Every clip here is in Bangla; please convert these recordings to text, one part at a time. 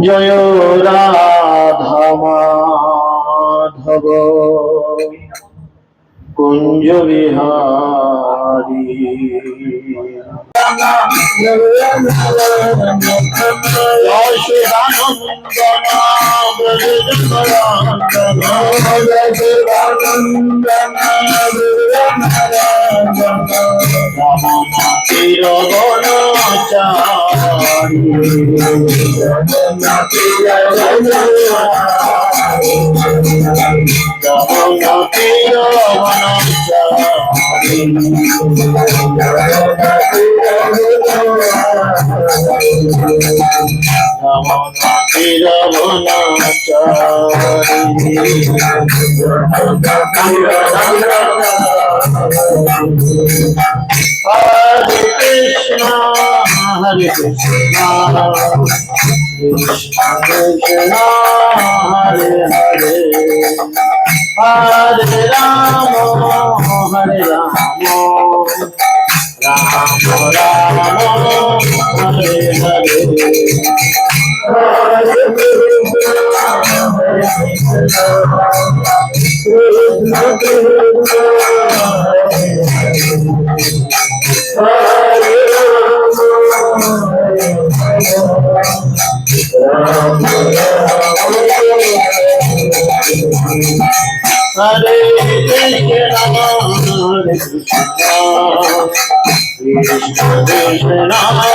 জয় রাধা মাধব কুঞ্জ Bihari Hare Krishna, Hare Krishna, Krishna Krishna, Hare Hare, Hare Rama, Hare Rama, Rama Rama, Hare Hare, Hare Krishna, Krishna Krishna, Hare Krishna, Krishna Krishna, Hare Rama,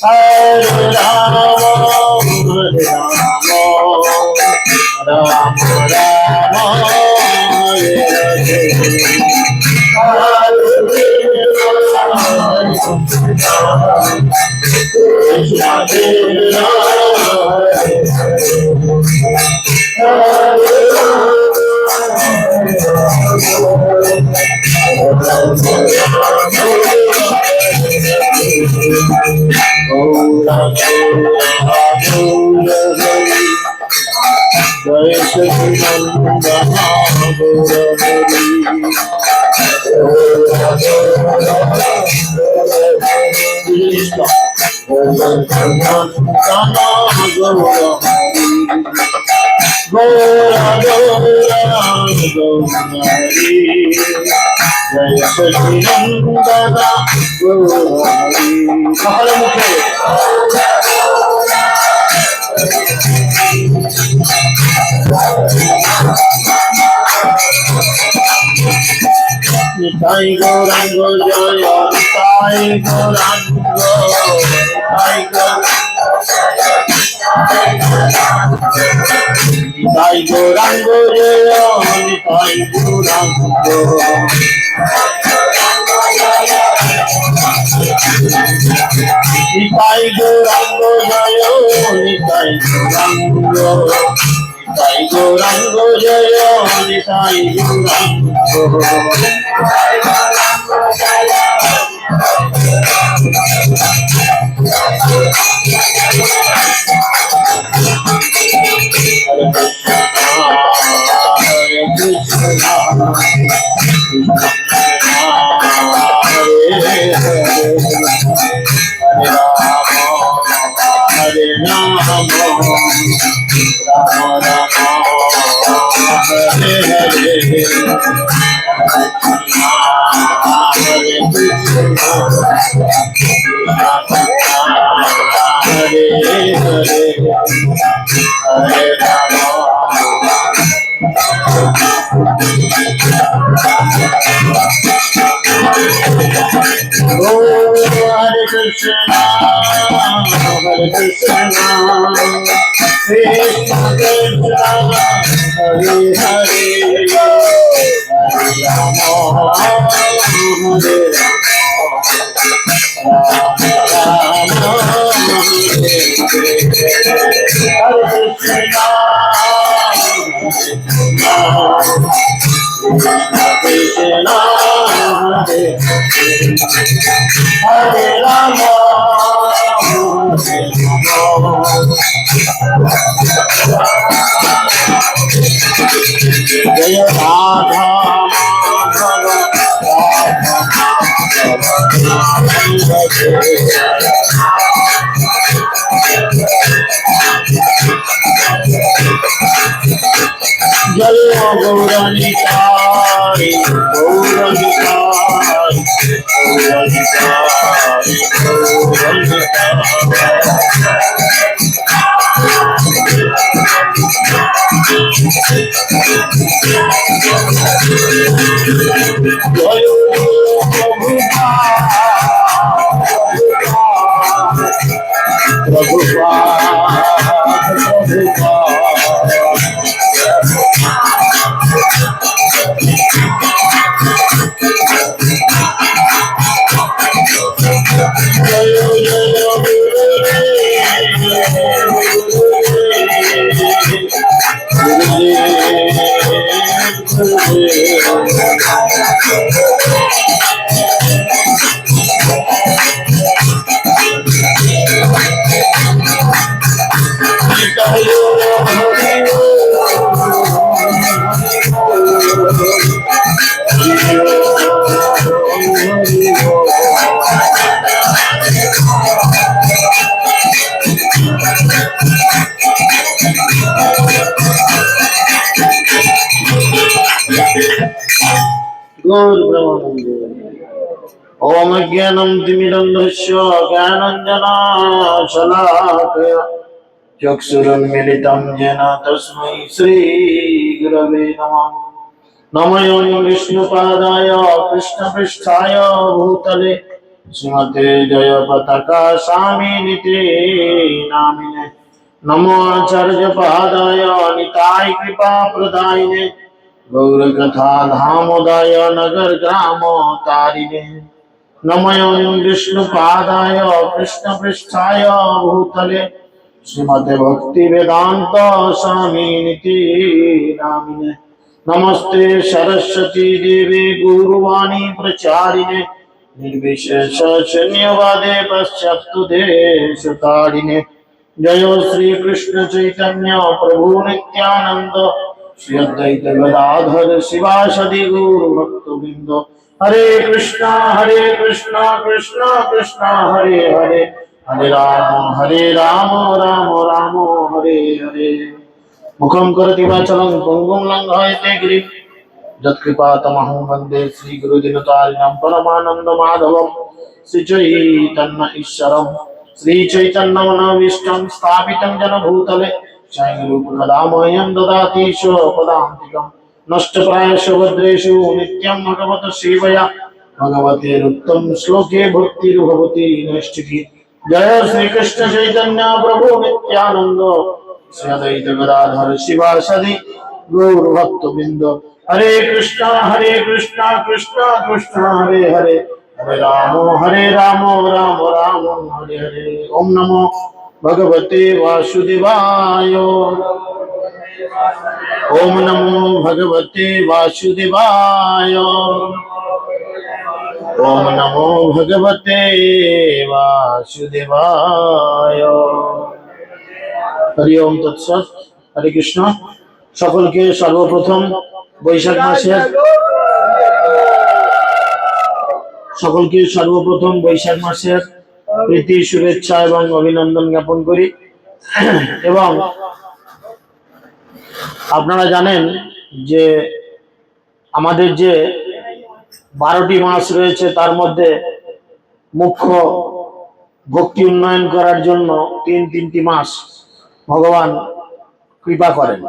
Hare Rama, Rama Rama, Hare Hare, Hare Krishna, Krishna Krishna, Nitai Gauranga Jaya, Nitai Gauranga, Nitai Gauranga Jaya, Nitai Gauranga, Nitai Gauranga Jaya, Nitai Gauranga, Nitai Gauranga Jaya, Nitai Gauranga. Hare Rama, Jaya Radha Madhava, Radha Madhava, জয় গৌরানিতাই গৌরানিতাই গৌরানিতাই জয় ओम ज्ञानं तिमिरन्धस्य ज्ञानाञ्जनाशलाकया चक्षुरुन्मीलितं येन तस्मै श्रीगुरवे नमः। नमो विष्णुपादाय कृष्णपृष्ठाय भूतले श्रीमते जयपताका स्वामिनिते नामिने। नमो आचार्यपादाय निताय कृपाप्रदायिने गौरकथा धामोदय नगर ग्राम तारिणे। नमो विष्णुपादाय कृष्णपृष्ठाय भूतले श्रीमते भक्ति वेदांत स्वामिनिति नामिने। नमस्ते सरस्वती देवी गुरुवाणी प्रचारिणे निर्विशेष शून्यवादे पश्चात्तु देशतारिणे। जय श्री कृष्ण चैतन्य प्रभु नित्यानंद श्री अद्वैत गदाधर शिवासदि गौर भक्तवृंद। हरे कृष्णा कृष्णा कृष्णा हरे हरे हरे राम राम राम हरे हरे। मुखं करोति वाचालं पंगुं लंघयते गिरिं यत्कृपातमहं वन्दे श्रीगुरुदिनतारिणं परमानन्द माधवं श्रीचैतन्य ईश्वरं श्रीचैतन्यमनोभीष्टं स्थापितं जन भूतले स्वयं ददाति स्वपदान्तिकं नष्टप्रायेषु भद्रेषु नित्यं भगवत सेवया भगवतेरुत्तम श्लोके भक्तिर्भवति नैष्ठिकी। जय श्री कृष्ण चैतन्य प्रभु नित्यानंद श्री अद्वैत गदाधर शिवासदि गौर भक्तवृंद। हरे कृष्णा कृष्णा कृष्णा हरे हरे हरे राम राम राम हरे हरे। ओम नमो भगवते वासुदेवाय। ओम नमो भगवते वासुदेवाय। ओम नमो भगवते वासुदेवाय। हरि ओम तत्सत। हरे कृष्ण। सकल के सर्वप्रथम बैशाख मासेर সকলকে সর্বপ্রথম বৈশাখ মাসের প্রীতি শুভেচ্ছা এবং অভিনন্দন জ্ঞাপন করি। এবং আপনারা জানেন যে আমাদের যে 12টি মাস রয়েছে তার মধ্যে মুখ্য ভক্তি উন্নয়ন করার জন্য তিনটি মাস ভগবান কৃপা করেন।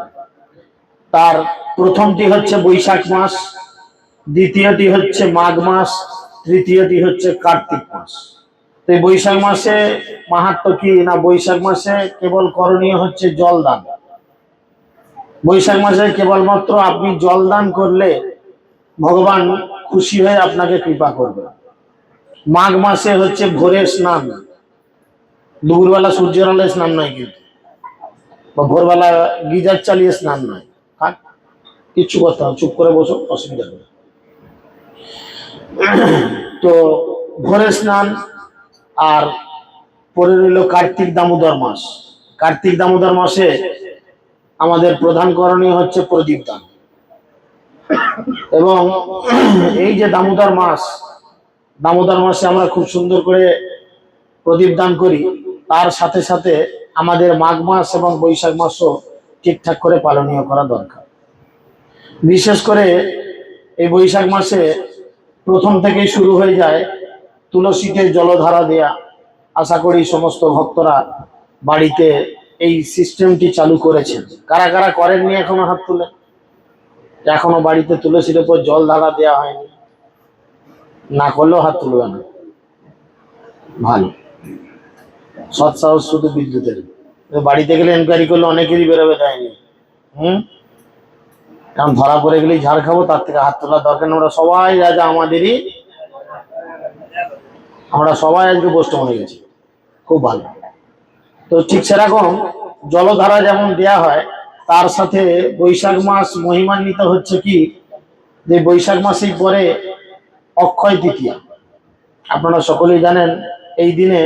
তার প্রথমটি হচ্ছে বৈশাখ মাস, দ্বিতীয়টি হচ্ছে মাঘ মাস, তৃতীয়টি হচ্ছে কার্তিক মাস। তো এই বৈশাখ মাসে মাহাত্ম্য কি না, বৈশাখ মাসে কেবল করণীয় হচ্ছে জল দান। বৈশাখ মাসে কেবলমাত্র আপনি জল দান করলে ভগবান খুশি হয়ে আপনাকে কৃপা করবে। মাঘ মাসে হচ্ছে ভোরে স্নান, দুপুরবেলা সূর্যের আলোয় স্নান নয়, কিন্তু বা ভোরবেলা গিজার চালিয়ে স্নান নয়। থাক, কিচ্ছু করতে হবে, চুপ করে বসো, অসুবিধা নেই। তো ভোরে স্নান। আর পরে রইল কার্তিক দামোদর মাস। কার্তিক দামোদর মাসে আমাদের প্রধান করণীয় হচ্ছে প্রদীপ দান। এবং এই যে দামোদর মাস, দামোদর মাসে আমরা খুব সুন্দর করে প্রদীপ দান করি, তার সাথে সাথে আমাদের মাঘ মাস এবং বৈশাখ মাসও ঠিকঠাক করে পালনীয় করা দরকার। বিশেষ করে এই বৈশাখ মাসে প্রথম থেকেই শুরু হয়ে যায় তুলসীতে জলধারা দেয়া। আশা করি সমস্ত ভক্তরা বাড়িতে এই সিস্টেমটি চালু করেছেন। কারা কারা করেননি এখনো হাত তুলে? এখনো বাড়িতে তুলসীর উপর জল ধারা দেওয়া হয়নি? না করলেও হাত তুলবে না, ভালো। সৎসাহস শুধু বিদ্যুতের। বাড়িতে গেলে এনকোয়ারি করলে অনেকেরই বেরোবে, দেয়নি। কারণ ধরা পড়ে গেলেই ঝাড় খাবো, তার থেকে হাত তোলার দরকার নেই। আমরা সবাই রাজা, আমরা সবাই আজকে বৈষ্ণব হয়ে গেছি, খুব ভালো। তো ঠিক সেরকম জলধারা যেমন দেয়া হয়, তার সাথে বৈশাখ মাস মহিমান্বিত হচ্ছে কি, যে বৈশাখ মাসেই পরে অক্ষয় তৃতীয়া। আপনারা সকলেই জানেন এই দিনে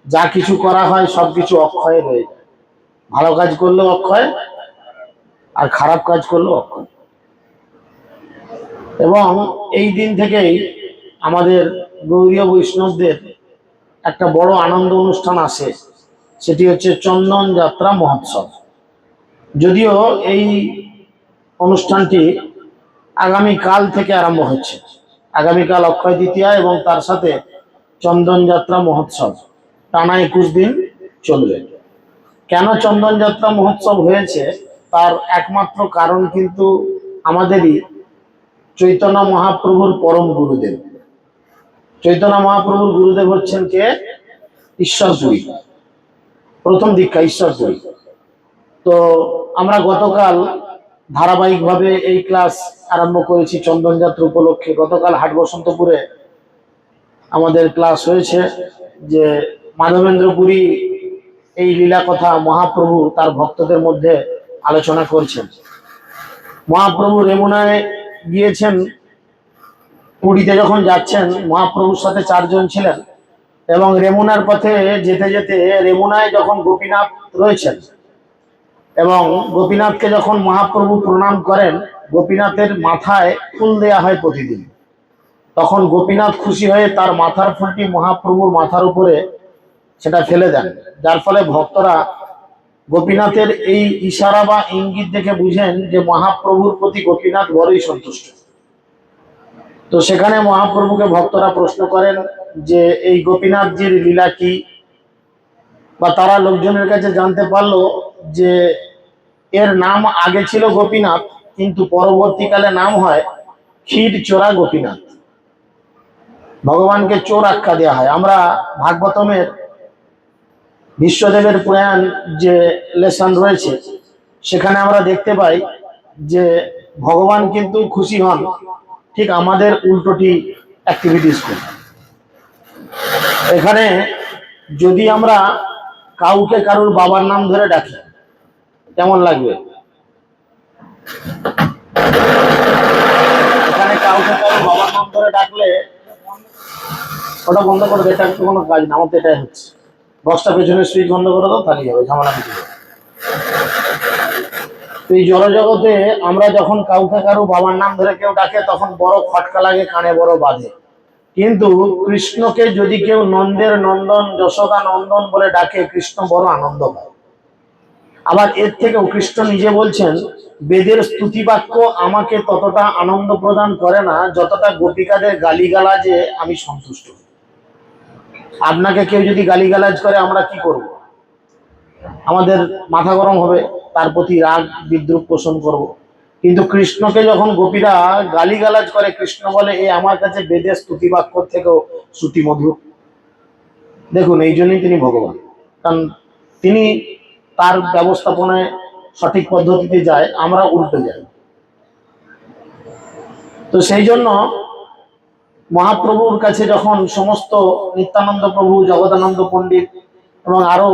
যা কিছু করা হয় সবকিছু অক্ষয়ে রয়ে যায়। ভালো কাজ করলেও অক্ষয়, আর খারাপ কাজ করলেও অক্ষয়। এবং এই দিন থেকেই আমাদের গৌড়ীয় বৈষ্ণবদের একটা বড় আনন্দ অনুষ্ঠান আসে, সেটি হচ্ছে চন্দন যাত্রা মহোৎসব। যদিও এই অনুষ্ঠানটি আগামীকাল থেকে আরম্ভ হচ্ছে। আগামীকাল অক্ষয় তৃতীয়া এবং তার সাথে চন্দন যাত্রা মহোৎসব টানা 21 দিন চলবে। কেন চন্দন যাত্রা মহোৎসব হয়েছে তার একমাত্র কারণ কিন্তু আমাদেরই চৈতন্য মহাপ্রভুর পরম গুরুদেব। চৈতন্য মহাপ্রভুর গুরুদেব হচ্ছেন কে? ঈশ্বরপুরী, প্রথম দীক্ষা ঈশ্বরপুরী। তো আমরা গতকাল ধারাবাহিকভাবে এই ক্লাস আরম্ভ করেছি চন্দন যাত্রা উপলক্ষে। গতকাল হাট বসন্তপুরে আমাদের ক্লাস হয়েছে, যে মাধবেন্দ্র পুরী এই লীলা কথা মহাপ্রভু তার ভক্তদের মধ্যে আলোচনা করছেন। মহাপ্রভু রেমুনায় গিয়েছেন, পুরীতে যখন যাচ্ছেন মহাপ্রভুর সাথে 4 জন ছিলেন, এবং রেমুনার পথে যেতে যেতে রেমুনায় যখন গোপীনাথ রয়েছেন, এবং গোপীনাথকে যখন মহাপ্রভু প্রণাম করেন, গোপীনাথের মাথায় ফুল দেয়া হয় প্রতিদিন। তখন গোপীনাথ খুশি হয়ে তার মাথার ফুলটি মহাপ্রভুর মাথার উপরে সেটা ফেলে দেন, যার ফলে ভক্তরা গোপীনাথের এই ইশারা বা ইঙ্গিত দেখে বুঝেন যে মহাপ্রভুর প্রতি গোপীনাথ বড়ই সন্তুষ্ট। তো সেখানে মহাপ্রভুকে ভক্তরা প্রশ্ন করেন যে এই গোপীনাথজির লীলা কি, বা তারা লোকজনের কাছে জানতে পারলো যে এর নাম আগে ছিল গোপীনাথ, কিন্তু পরবর্তীকালে নাম হয় ক্ষীর চোরা গোপীনাথ। ভগবানকে চোর আখ্যা দেওয়া হয়। আমরা ভাগবতমের বিশ্বদেবের প্রয়াণ যে লেসন রয়েছে, সেখানে আমরা দেখতে পাই যে ভগবান কিন্তু খুশি হন ঠিক আমাদের উল্টোটি অ্যাক্টিভিটিস করি। এখানে যদি আমরা কাউকে কারুর বাবার নাম ধরে ডাকি কেমন লাগবে? এখানে কাউকে কারুর বাবার নাম ধরে ডাকলে ওটা বন্ধ করে দেয়, এটা কোনো কাজ না। আমার তো এটাই হচ্ছে, বক্সটা পেছনে সুইচ বন্ধ করে দাও, তাহলেই হবে, ঝামেলা মিটে যাবে। এই জড়জগতে আমরা যখন কাউকে কারো বাবার নাম ধরে কেউ ডাকে তখন বড় খটকা লাগে, কানে বড় বাঁধে। কিন্তু কৃষ্ণকে যদি কেউ নন্দের নন্দন, যশোদা নন্দন বলে ডাকে, কৃষ্ণ বড় আনন্দ পায়। আবার এর থেকেও কৃষ্ণ নিজে বলছেন, বেদের স্তুতি বাক্য আমাকে ততটা আনন্দ প্রদান করে না যতটা গোপিকাদের গালিগালাজে আমি সন্তুষ্ট। আপনাকে কেউ যদি গালিগালাজ করে আমরা কি করব? আমাদের মাথা গরম হবে, তার প্রতি রাগ বিদ্রুপ পোষণ করব। কিন্তু কৃষ্ণকে যখন গোপীরা গালিগালাজ করে, কৃষ্ণ বলে এ আমার কাছে বেদের স্তুতি বাক্য থেকেও শ্রুতি মধুর। দেখুন, এই জন্যই তিনি ভগবান, কারণ তিনি তার ব্যবস্থাপনায় সঠিক পদ্ধতিতে যায়, আমরা উল্টে যাই। তো সেই জন্য মহাপ্রভুর কাছে যখন সমস্ত নিত্যানন্দ প্রভু, জগদানন্দ পণ্ডিত এবং আরো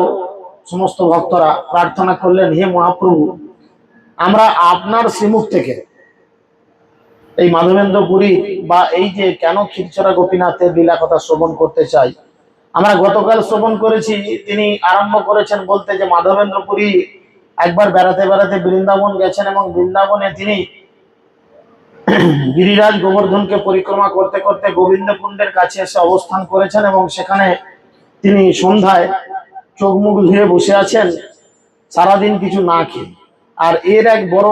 সমস্ত ভক্তরা প্রার্থনা করলেন, হে মহাপ্রভু, আমরা আপনার শ্রীমুখ থেকে এই মাধবেন্দ্র পুরী বা এই যে কেন ক্ষীরচোরা গোপীনাথের লীলা কথা শ্রবণ করতে চাই। আমরা গতকাল শ্রবণ করেছি, তিনি আরম্ভ করেছেন বলতে যে মাধবেন্দ্র পুরী একবার বেড়াতে বেড়াতে বৃন্দাবন গেছেন, এবং বৃন্দাবনে তিনি গিরিরাজ গোবর্ধনকে পরিক্রমা করতে করতে গোবিন্দকুণ্ডের কাছে এসে অবস্থান করেছেন এবং সেখানে তিনি সন্ধ্যায় চোখ মুখ ধুয়ে বসে আছেন সারাদিন কিছু না খেয়ে। আর এর এক বড়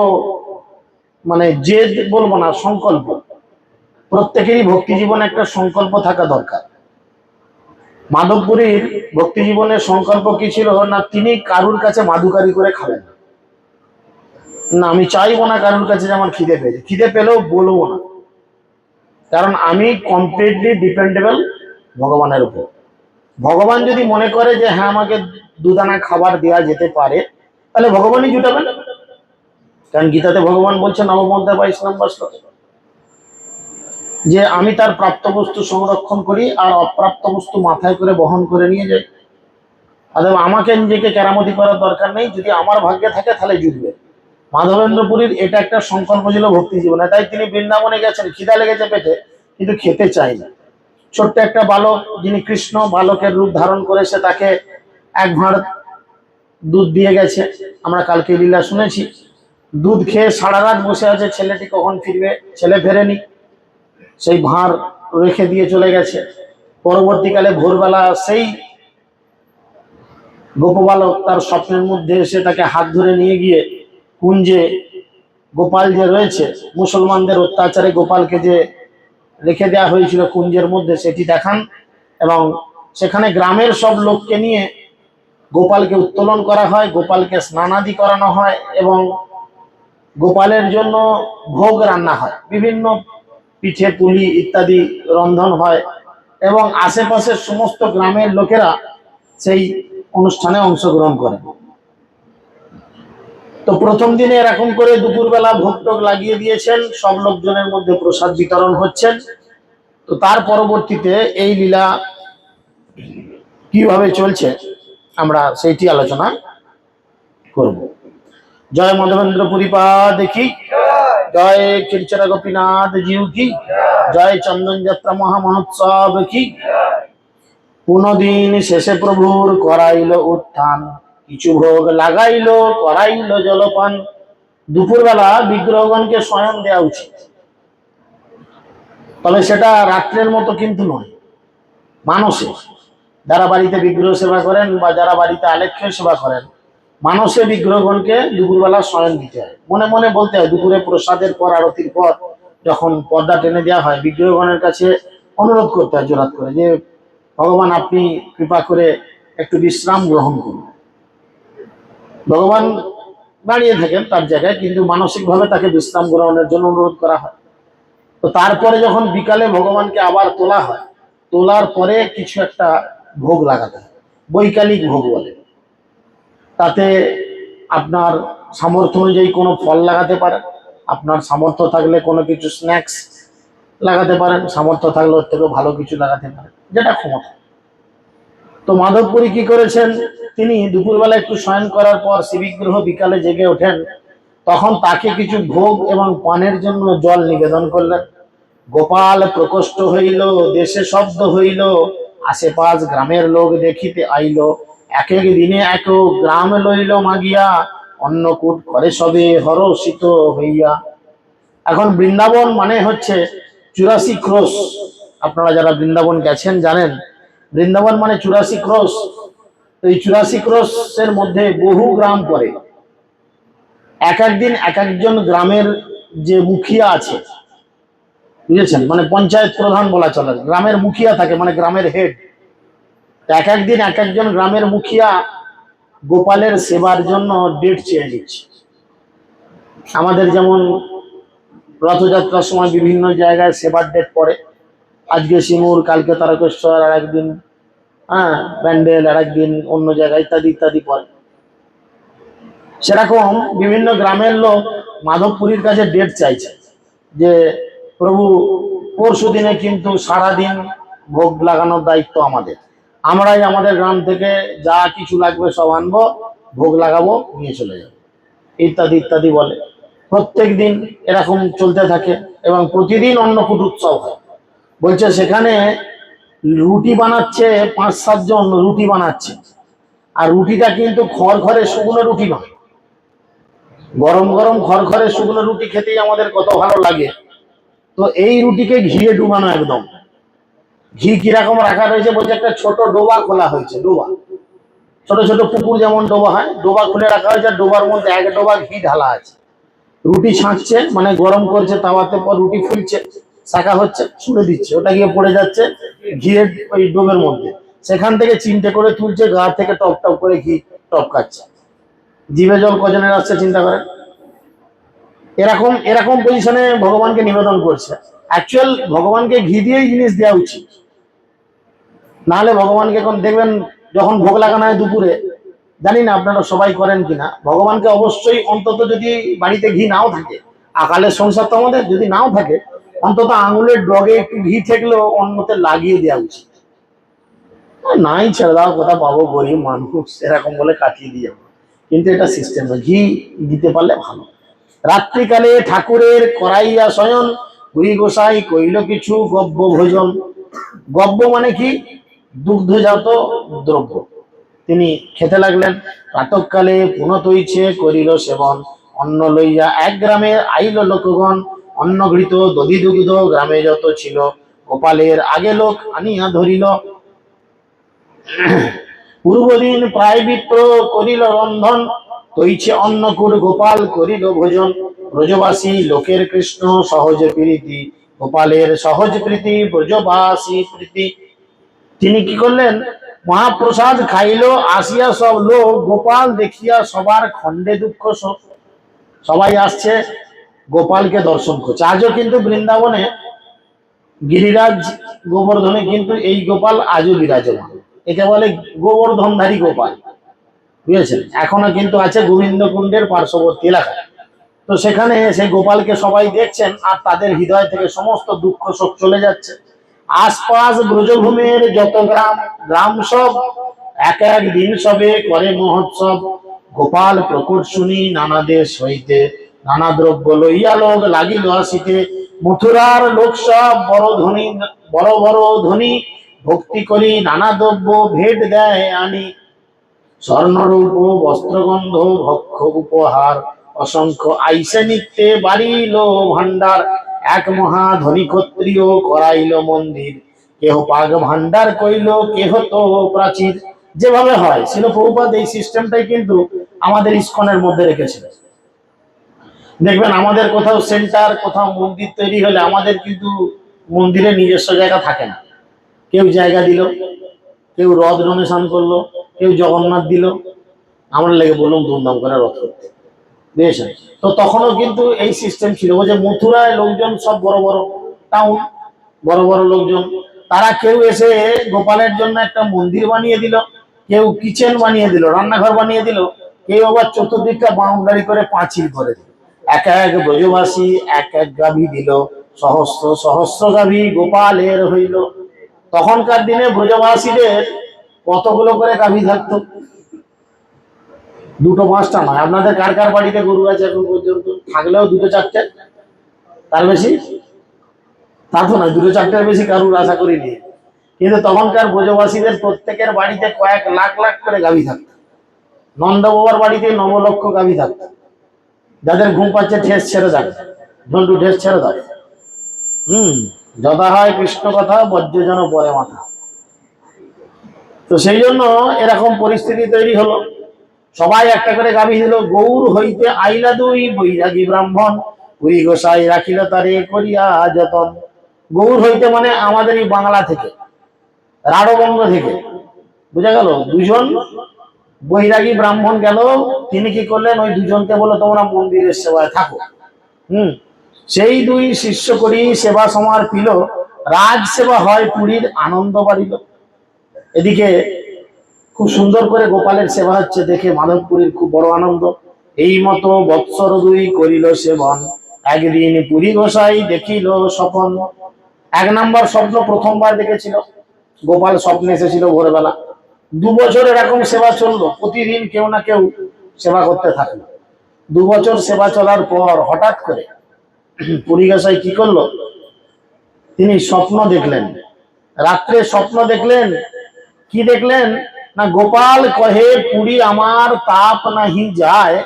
মানে জেদ বলবো না, সংকল্প। প্রত্যেকেরই ভক্তি জীবনে একটা সংকল্প থাকা দরকার। মাধবপুরীর ভক্তি জীবনের সংকল্প কি ছিল না, তিনি কারুর কাছে মাধুকারি করে খাবেন না। আমি চাইবো না কারুর কাছে যে আমার খিদে পেয়েছে, খিদে পেলেও বলবো না, কারণ আমি কমপ্লিটলি ডিপেন্ডেবল ভগবানের উপর। ভগবান যদি মনে করে যে হ্যাঁ আমাকে দুদানা খাবার দেওয়া যেতে পারে, তাহলে ভগবানই জুটাবেন। কারণ গীতাতে ভগবান বলছেন নবম অধ্যায় 22 নম্বর শ্লোকে যে আমি তার প্রাপ্ত বস্তু সংরক্ষণ করি আর অপ্রাপ্ত বস্তু মাথায় করে বহন করে নিয়ে যাই। অতএব আমাকে নিজেকে কেরামতি করার দরকার নেই, যদি আমার ভাগ্যে থাকে তাহলে জুটবে। মাধবেন্দ্রপুরীর এটা একটা সংকল্প ছিল ভক্তি জীবনে। তাই তিনি বৃন্দাবনে গেছেন, খিদা লেগেছে পেটে, কিন্তু খেতে চাইনি। ছোট্ট একটা বালক, যিনি কৃষ্ণ বালকের রূপ ধারণ করেছে, তাকে এক ভাঁড় দুধ দিয়ে গেছে। আমরা কালকে লীলা শুনেছি। দুধ খেয়ে সারা রাত বসে আছে, ছেলেটি কখন ফিরবে, ছেলে ফেরেনি, সেই ভাঁড় রেখে দিয়ে চলে গেছে। পরবর্তীকালে ভোরবেলা সেই গোপবালক তার স্বপ্নের মধ্যে এসে তাকে হাত ধরে নিয়ে গিয়ে কুঞ্জে গোপাল যে রয়েছে, মুসলমানদের অত্যাচারে গোপালকে যে রেখে দেওয়া হয়েছিল কুঞ্জের মধ্যে, সেটি দেখান এবং সেখানে গ্রামের সব লোককে নিয়ে গোপালকে উত্তোলন করা হয়, গোপালকে স্নানাদি করানো হয় এবং গোপালের জন্য ভোগ রান্না হয়, বিভিন্ন পিঠে পুলি ইত্যাদি রন্ধন হয় এবং আশেপাশের সমস্ত গ্রামের লোকেরা সেই অনুষ্ঠানে অংশগ্রহণ করে। তো প্রথম দিনে এরকম করে দুপুরবেলা ভোগ টোগ লাগিয়ে দিয়েছেন, সব লোকজনের মধ্যে প্রসাদ বিতরণ হচ্ছেন। তো তার পরবর্তীতে এই লীলা কিভাবে চলছে আমরা সেইটি আলোচনা করব। জয় মাধবেন্দ্রপুরী পা দেখি, জয় ক্ষীরচরা গোপীনাথ জিউ কি, জয় চন্দন যাত্রা মহামহোৎসব কি। 15 দিন শেষে প্রভুর করাইল উত্থান, কিছু ভোগ লাগাইল করাইল জলপান। দুপুরবেলা বিগ্রহগণকে শয়ন দেওয়া উচিত, তবে সেটা রাত্রের মতো কিন্তু নয়। মানসে যারা বাড়িতে বিগ্রহ সেবা করেন বা যারা বাড়িতে আলেখ্য সেবা করেন, মানসে বিগ্রহগণকে দুপুরবেলা শয়ন দিতে হয়। মনে মনে বলতে হয়, দুপুরে প্রসাদের পর আরতির পর যখন পর্দা টেনে দেওয়া হয়, বিগ্রহগণের কাছে অনুরোধ করতে হয় জোরাত করে যে ভগবান আপনি কৃপা করে একটু বিশ্রাম গ্রহণ করুন। ভগবান দাঁড়িয়ে থাকেন তার জায়গায়, কিন্তু মানসিকভাবে তাকে বিশ্রাম গ্রহণের জন্য অনুরোধ করা হয়। তো তারপরে যখন বিকালে ভগবানকে আবার তোলা হয়, তোলার পরে কিছু একটা ভোগ লাগাতে হয়, বৈকালিক ভোগ বলে। তাতে আপনার সামর্থ্য অনুযায়ী কোনো ফল লাগাতে পারেন, আপনার সামর্থ্য থাকলে কোনো কিছু স্ন্যাক্স লাগাতে পারেন, সামর্থ্য থাকলে ওর থেকেও ভালো কিছু লাগাতে পারেন, যেটা ক্ষমতা। তো মাধবপুরী কি করেছেন, তিনি দুপুরবেলা একটু শয়ন করার পর শিবিগ্রহ বিকালে জেগে ওঠেন, তখন তাকে কিছু ভোগ এবং পানের জন্য জল নিবেদন করলেন। গোপাল প্রকোষ্ঠ হইল, দেশে শব্দ হইল, আশেপাশ গ্রামের লোক দেখিতে আইল। এক এক দিনে এক গ্রাম লইল মাগিয়া, অন্নকূট করে সবে হরষিত হইয়া। এখন বৃন্দাবন মানে হচ্ছে 84 ক্রোশ। আপনারা যারা বৃন্দাবন গেছেন জানেন, বৃন্দাবন মানে 84 ক্রোশ। এই 84 ক্রোশের মধ্যে বহু গ্রাম পড়ে। এক একদিন এক একজন গ্রামের যে মুখিয়া আছে, বুঝেছেন, মানে পঞ্চায়েত প্রধান বলা চলে, গ্রামের মুখিয়া থাকে মানে গ্রামের হেড। এক একদিন এক একজন গ্রামের মুখিয়া গোপালের সেবার জন্য ডেট চেয়ে নিচ্ছে। আমাদের যেমন রথযাত্রার সময় বিভিন্ন জায়গায় সেবার ডেট পড়ে, আজকে সিঙ্গুর, কালকে তারকেশ্বর, আর একদিন ব্যান্ডেল, আর একদিন অন্য জায়গায়, ইত্যাদি ইত্যাদি পড়ে। সেরকম বিভিন্ন গ্রামের লোক মাধবপুরীর কাছে ডেট চাইছে যে প্রভু পরশু দিনে কিন্তু সারাদিন ভোগ লাগানোর দায়িত্ব আমাদের, আমরাই আমাদের গ্রাম থেকে যা কিছু লাগবে সব আনবো, ভোগ লাগাবো, নিয়ে চলে যাবো, ইত্যাদি ইত্যাদি বলে। প্রত্যেক দিন এরকম চলতে থাকে এবং প্রতিদিন অন্নকূট উৎসব হয়। বলছে সেখানে রুটি বানাচ্ছে, 5-7 জন রুটি বানাচ্ছে, আর রুটিটা কিন্তু খড়খড়ে শুকনো রুটি নয়, গরম গরম খড়খড়ে শুকনো রুটি খেতেই আমাদের কত ভালো লাগে। তো এই রুটিকে ঘিয়ে ডুবানো একদম। ঘি কিরকম রাখা রয়েছে বলছে, একটা ছোট ডোবা খোলা হয়েছে, ডোবা, ছোট ছোট পুকুর যেমন ডোবা হয়, ডোবা খুলে রাখা হয়েছে, ডোবার মধ্যে এক ডোবা ঘি ঢালা আছে। রুটি ছাঁকছে, মানে গরম করছে তাওয়াতে, পর রুটি ফুলছে, শাঁকা হচ্ছে, ছুঁড়ে দিচ্ছে, ওটা গিয়ে পড়ে যাচ্ছে ঘিয়ের ওই ডোবের মধ্যে। সেখান থেকে চিমটে করে তুলছে, গা থেকে টপ টপ করে ঘি টপকাচ্ছে। জিভে জল কজনের আসছে চিন্তা করেন। এরকম এরকম পজিশনে ভগবানকে নিবেদন করছে। অ্যাকচুয়াল ভগবানকে ঘি দিয়েই জিনিস দেওয়া উচিত, নাহলে ভগবানকে এখন দেখবেন যখন ভোগ লাগানো হয় দুপুরে, জানি না আপনারা সবাই করেন কিনা, ভগবানকে অবশ্যই অন্তত যদি বাড়িতে ঘি নাও থাকে, আকালের সংসার তো আমাদের, যদি নাও থাকে অন্তত আঙুলের ডগে একটু ঘি থাকলেও অন্যতে লাগিয়ে দেওয়া উচিত। নাই ছেড়ে দাও, কোথা পাবো, গরিব মানুষ, এরকম বলে কাটিয়ে দিয়ে যাবো। কিন্তু এটা সিস্টেম না, ঘি দিতে পারলে ভালো। রাত্রিকালে ঠাকুরের করাইয়া শয়ন, হরি গোসাই কইল কিছু গব্য ভোজন। গব্য মানে কি? দুগ্ধজাত দ্রব্য। তিনি খেতে লাগলেন। প্রাতঃকালে পুনত ইচ্ছে করিল সেবন, অন্ন লইয়া এক গ্রামে আইল লোকগণ। অন্ন ঘৃত দধি দুগ্ধ গ্রামে যত ছিল, গোপালের আগে লোক আনিয়া ধরিল। পূর্বদিন প্রায় বিপ্র করিল রন্ধন, তৈছে অন্নকূট গোপাল করিল ভোজন। ব্রজবাসী লোকের কৃষ্ণ সহজ প্রীতি, গোপালের সহজ প্রীতি ব্রজবাসী প্রীতি। তিনি কি করলেন? মহাপ্রসাদ খাইল আসিয়া সব লোক, গোপাল দেখিয়া সবার খণ্ডে দুঃখ শোক। সবাই আসছে গোপালকে দর্শন করছে। আজও কিন্তু বৃন্দাবনে গিরিরাজ গোবর্ধনে কিন্তু এই গোপাল আজও বিরাজমান। একে বলে গোবর্ধনধারী গোপাল, বুঝেছেন? এখনো কিন্তু আছে গোবিন্দ কুণ্ডের পার্শ্ববর্তী এলাকায়। তো সেখানে সেই গোপালকে সবাই দেখছেন, আর তাদের হৃদয় থেকে সমস্ত দুঃখ শোক চলে যাচ্ছে। আশপাশ ব্রজভূমের যত গ্রাম, গ্রাম সব এক এক দিন সবে করে মহোৎসব। গোপাল প্রকট শুনি নানা দেশ হইতে, নানা দ্রব্য লইয়া লোক লাগিল আসিতে। মথুরার লোক সব বড় ধনী, বড় বড় ধনী, ভক্তি করি নানা দ্রব্য ভেট দেয় আনি। স্বর্ণরূপ বস্ত্রগন্ধ ভক্ষ উপহার, অসংখ্য আইসে নিত্যে বাড়িল ভান্ডার। এক মহা ধনী ক্ষত্রিয় করাইল মন্দির, কেহ পাগ ভান্ডার কইল কেহ তো প্রাচীর। যেভাবে হয়, শিল প্রভুপাদ এই সিস্টেমটাই কিন্তু আমাদের ইসকনের মধ্যে রেখেছিলেন। দেখবেন আমাদের কোথাও সেন্টার, কোথাও মন্দির তৈরি হলে আমাদের কিন্তু মন্দিরে নিজস্ব জায়গা থাকে না। কেউ জায়গা দিল, কেউ রথ ডোনেশন করলো, কেউ জগন্নাথ দিল, আমরা লেগে বললাম ধুমধাম করে রথ করতে, বুঝেছেন? তো তখনও কিন্তু এই সিস্টেম ছিল যে মথুরায় লোকজন সব বড় বড় টাউন, বড় বড় লোকজন, তারা কেউ এসে গোপালের জন্য একটা মন্দির বানিয়ে দিল, কেউ কিচেন বানিয়ে দিল, রান্নাঘর বানিয়ে দিল, কেউ আবার চতুর্দিকটা বাউন্ডারি করে পাঁচিল করে দিল। এক এক ব্রজবাসী এক এক গাভী দিল, সহস্র সহস্র গাভী গোপালের হইল। তখনকার দিনে ব্রজবাসীদের কতগুলো করে গাভী থাকতো? দুটো পাঁচটা নয়। আপনাদের কার কার বাড়িতে গরু আছে এখন পর্যন্ত? থাকলেও দুটো চারটে, তার বেশি তা তো নয়, দুটো চারটের বেশি কারুর আশা করিনি। কিন্তু তখনকার ব্রজবাসীদের প্রত্যেকের বাড়িতে কয়েক লাখ লাখ করে গাভী থাকতো। নন্দ বাবার বাড়িতে 9 লক্ষ গাভী থাকতো। যাদের ঘুম পাচ্ছে ঠেস ছেড়ে দাও, ঝন্টু ঠেস ছেড়ে দাও। যথা হয় কৃষ্ণ কথা, বজ্র যেন পরে মাথা। তো সেই জন্য এরকম পরিস্থিতি তৈরি হলো। সবাই একটা করে গাভী দিল। গৌর হইতে আইলা দুই, বৈরাগী ব্রাহ্মণ, পুরী গোসাই রাখিল তারে করিয়া যতন। গৌর হইতে মানে আমাদের এই বাংলা থেকে, রাঢ়বঙ্গ থেকে, বুঝা গেল? দুজন বৈরাগী ব্রাহ্মণ গেল। তিনি কি করলেন? ওই দুজনকে বলো তোমরা মন্দিরের সেবায় থাকো। সেই দুই শিষ্য করি সেবা সমার পিল, রাজ সেবা হয় পুরীর আনন্দ বাড়িল। এদিকে খুব সুন্দর করে গোপালের সেবা হচ্ছে দেখে মাধবপুরীর খুব বড় আনন্দ। এই মতো বৎসর দুই করিল সেবন, একদিন পুরী গোসাই দেখিল স্বপন। 1 নম্বর স্বপ্ন প্রথমবার দেখেছিল গোপাল, স্বপ্নে এসেছিল ভোরবেলা। 2 বছর এরকম সেবা চললো, প্রতিদিন কেউ না কেউ সেবা করতে থাকলো। 2 বছর সেবা চলার পর হঠাৎ করে পুরী গোসাই কি করলো? তিনি স্বপ্ন দেখলেন, রাত্রে স্বপ্ন দেখলেন। কি দেখলেন? না, গোপাল কহে পুরী আমার তাপ নাহি যায়,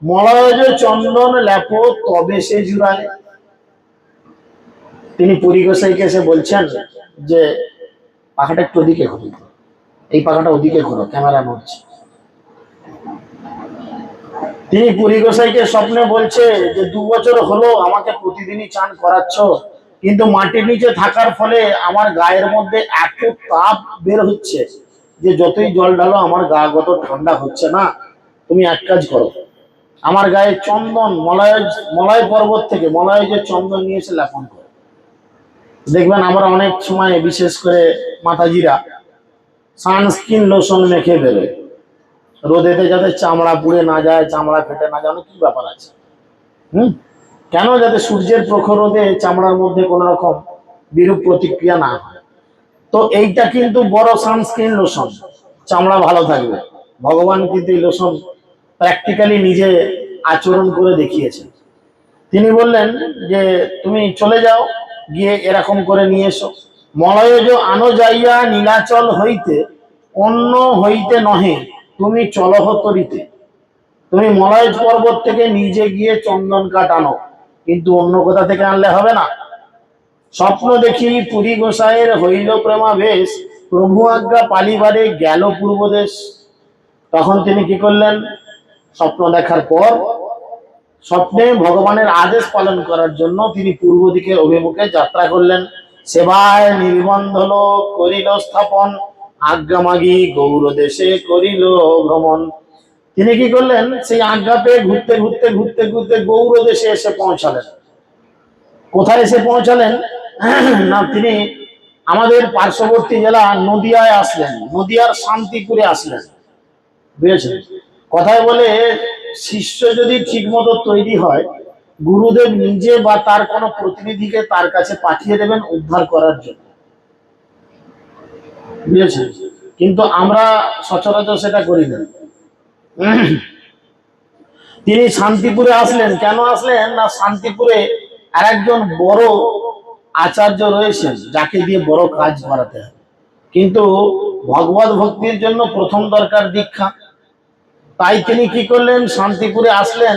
মলয় চন্দন লেপ তবে সে জুড়ায়। তিনি পুরী গোসাইকে এসে বলছেন যে পাখাটা একটু ওদিকে ঘুরো, এই পাখাটা ওদিকে ঘুরো, ক্যামেরা নড়ছে। তিনি পুরী গোসাইকে স্বপ্নে বলছে যে 2 বছর হলো আমাকে প্রতিদিনই চান করাচ্ছ, কিন্তু মাটির নিচে থাকার ফলে আমার গায়ের মধ্যে এত তাপ বের হচ্ছে যে যতই জল ঢালো আমার গা গত ঠান্ডা হচ্ছে না। তুমি এক কাজ করো, আমার গায়ে চন্দন, মলয় পর্বত থেকে মলয় যে চন্দন নিয়ে এসে লেপন করো। দেখবেন আমরা অনেক সময় বিশেষ করে মাতাজিরা সানস্ক্রিন লোশন মেখে বেরোয়, রোদেতে যাতে চামড়া পুড়ে না যায়, চামড়া ফেটে না যায়, কি ব্যাপার আছে। কেন? যাতে সূর্যের প্রখর রোদে চামড়ার মধ্যে কোন রকম বিরূপ প্রতিক্রিয়া না হয়। তো এইটা কিন্তু বড় সানস্ক্রিন লোশন, চামড়া ভালো থাকবে। ভগবান কিন্তু এই লোশন প্র্যাকটিক্যালি নিজে আচরণ করে দেখিয়েছেন। তিনি বললেন যে তুমি চলে যাও, গিয়ে এরকম করে নিয়ে এসো। মলয়জ আনো যাইয়া নীলাচল হইতে, অন্য হইতে নহে তুমি চলহ তরিতে। তুমি মলয়জ পর্বত থেকে নিজে গিয়ে চন্দন কাঠ আনো, কিন্তু অন্য কোথা থেকে আনলে হবে না। স্বপ্ন দেখি পুরী গোসাইয়ের হইল প্রেমাবেশ, প্রভু আজ্ঞা পালিবারে গেল পূর্বদেশ। তখন তিনি কি করলেন? স্বপ্ন দেখার পর স্বপ্নে ভগবানের আদেশ পালন করার জন্য তিনি পূর্ব দিকে অভিমুখে যাত্রা করলেন। সেবায় নির্বন্ধন করিল স্থাপন, আজ্ঞা মাগি গৌর দেশে করিল ভ্রমণ। তিনি কি করলেন? সেই আজ্ঞা পেয়ে ঘুরতে ঘুরতে ঘুরতে ঘুরতে গৌর দেশে এসে পৌঁছালেন। কোথায় এসে পৌঁছালেন না, তিনি আমাদের পার্শ্ববর্তী জেলা নদিয়ায় আসলেন, নদিয়ার শান্তিপুরে আসলেন। বুঝেছেন? কথায় বলে শিষ্য যদি ঠিক মতো তৈরি হয়, গুরুদেব নিজে বা তার কোনো প্রতিনিধিকে তার কাছে পাঠিয়ে দেবেন উদ্ধার করার জন্য। বুঝেছেন? কিন্তু আমরা সচরাচর সেটা করি না। তিনি শান্তিপুরে আসলেন। কেন আসলেন না, শান্তিপুরে আর একজন বড় আচার্য রয়েছেন যাকে দিয়ে বড় কাজ করাতে হয়। কিন্তু ভগবত ভক্তির জন্য প্রথম দরকার দীক্ষা। তাই তিনি কি করলেন? শান্তিপুরে আসলেন,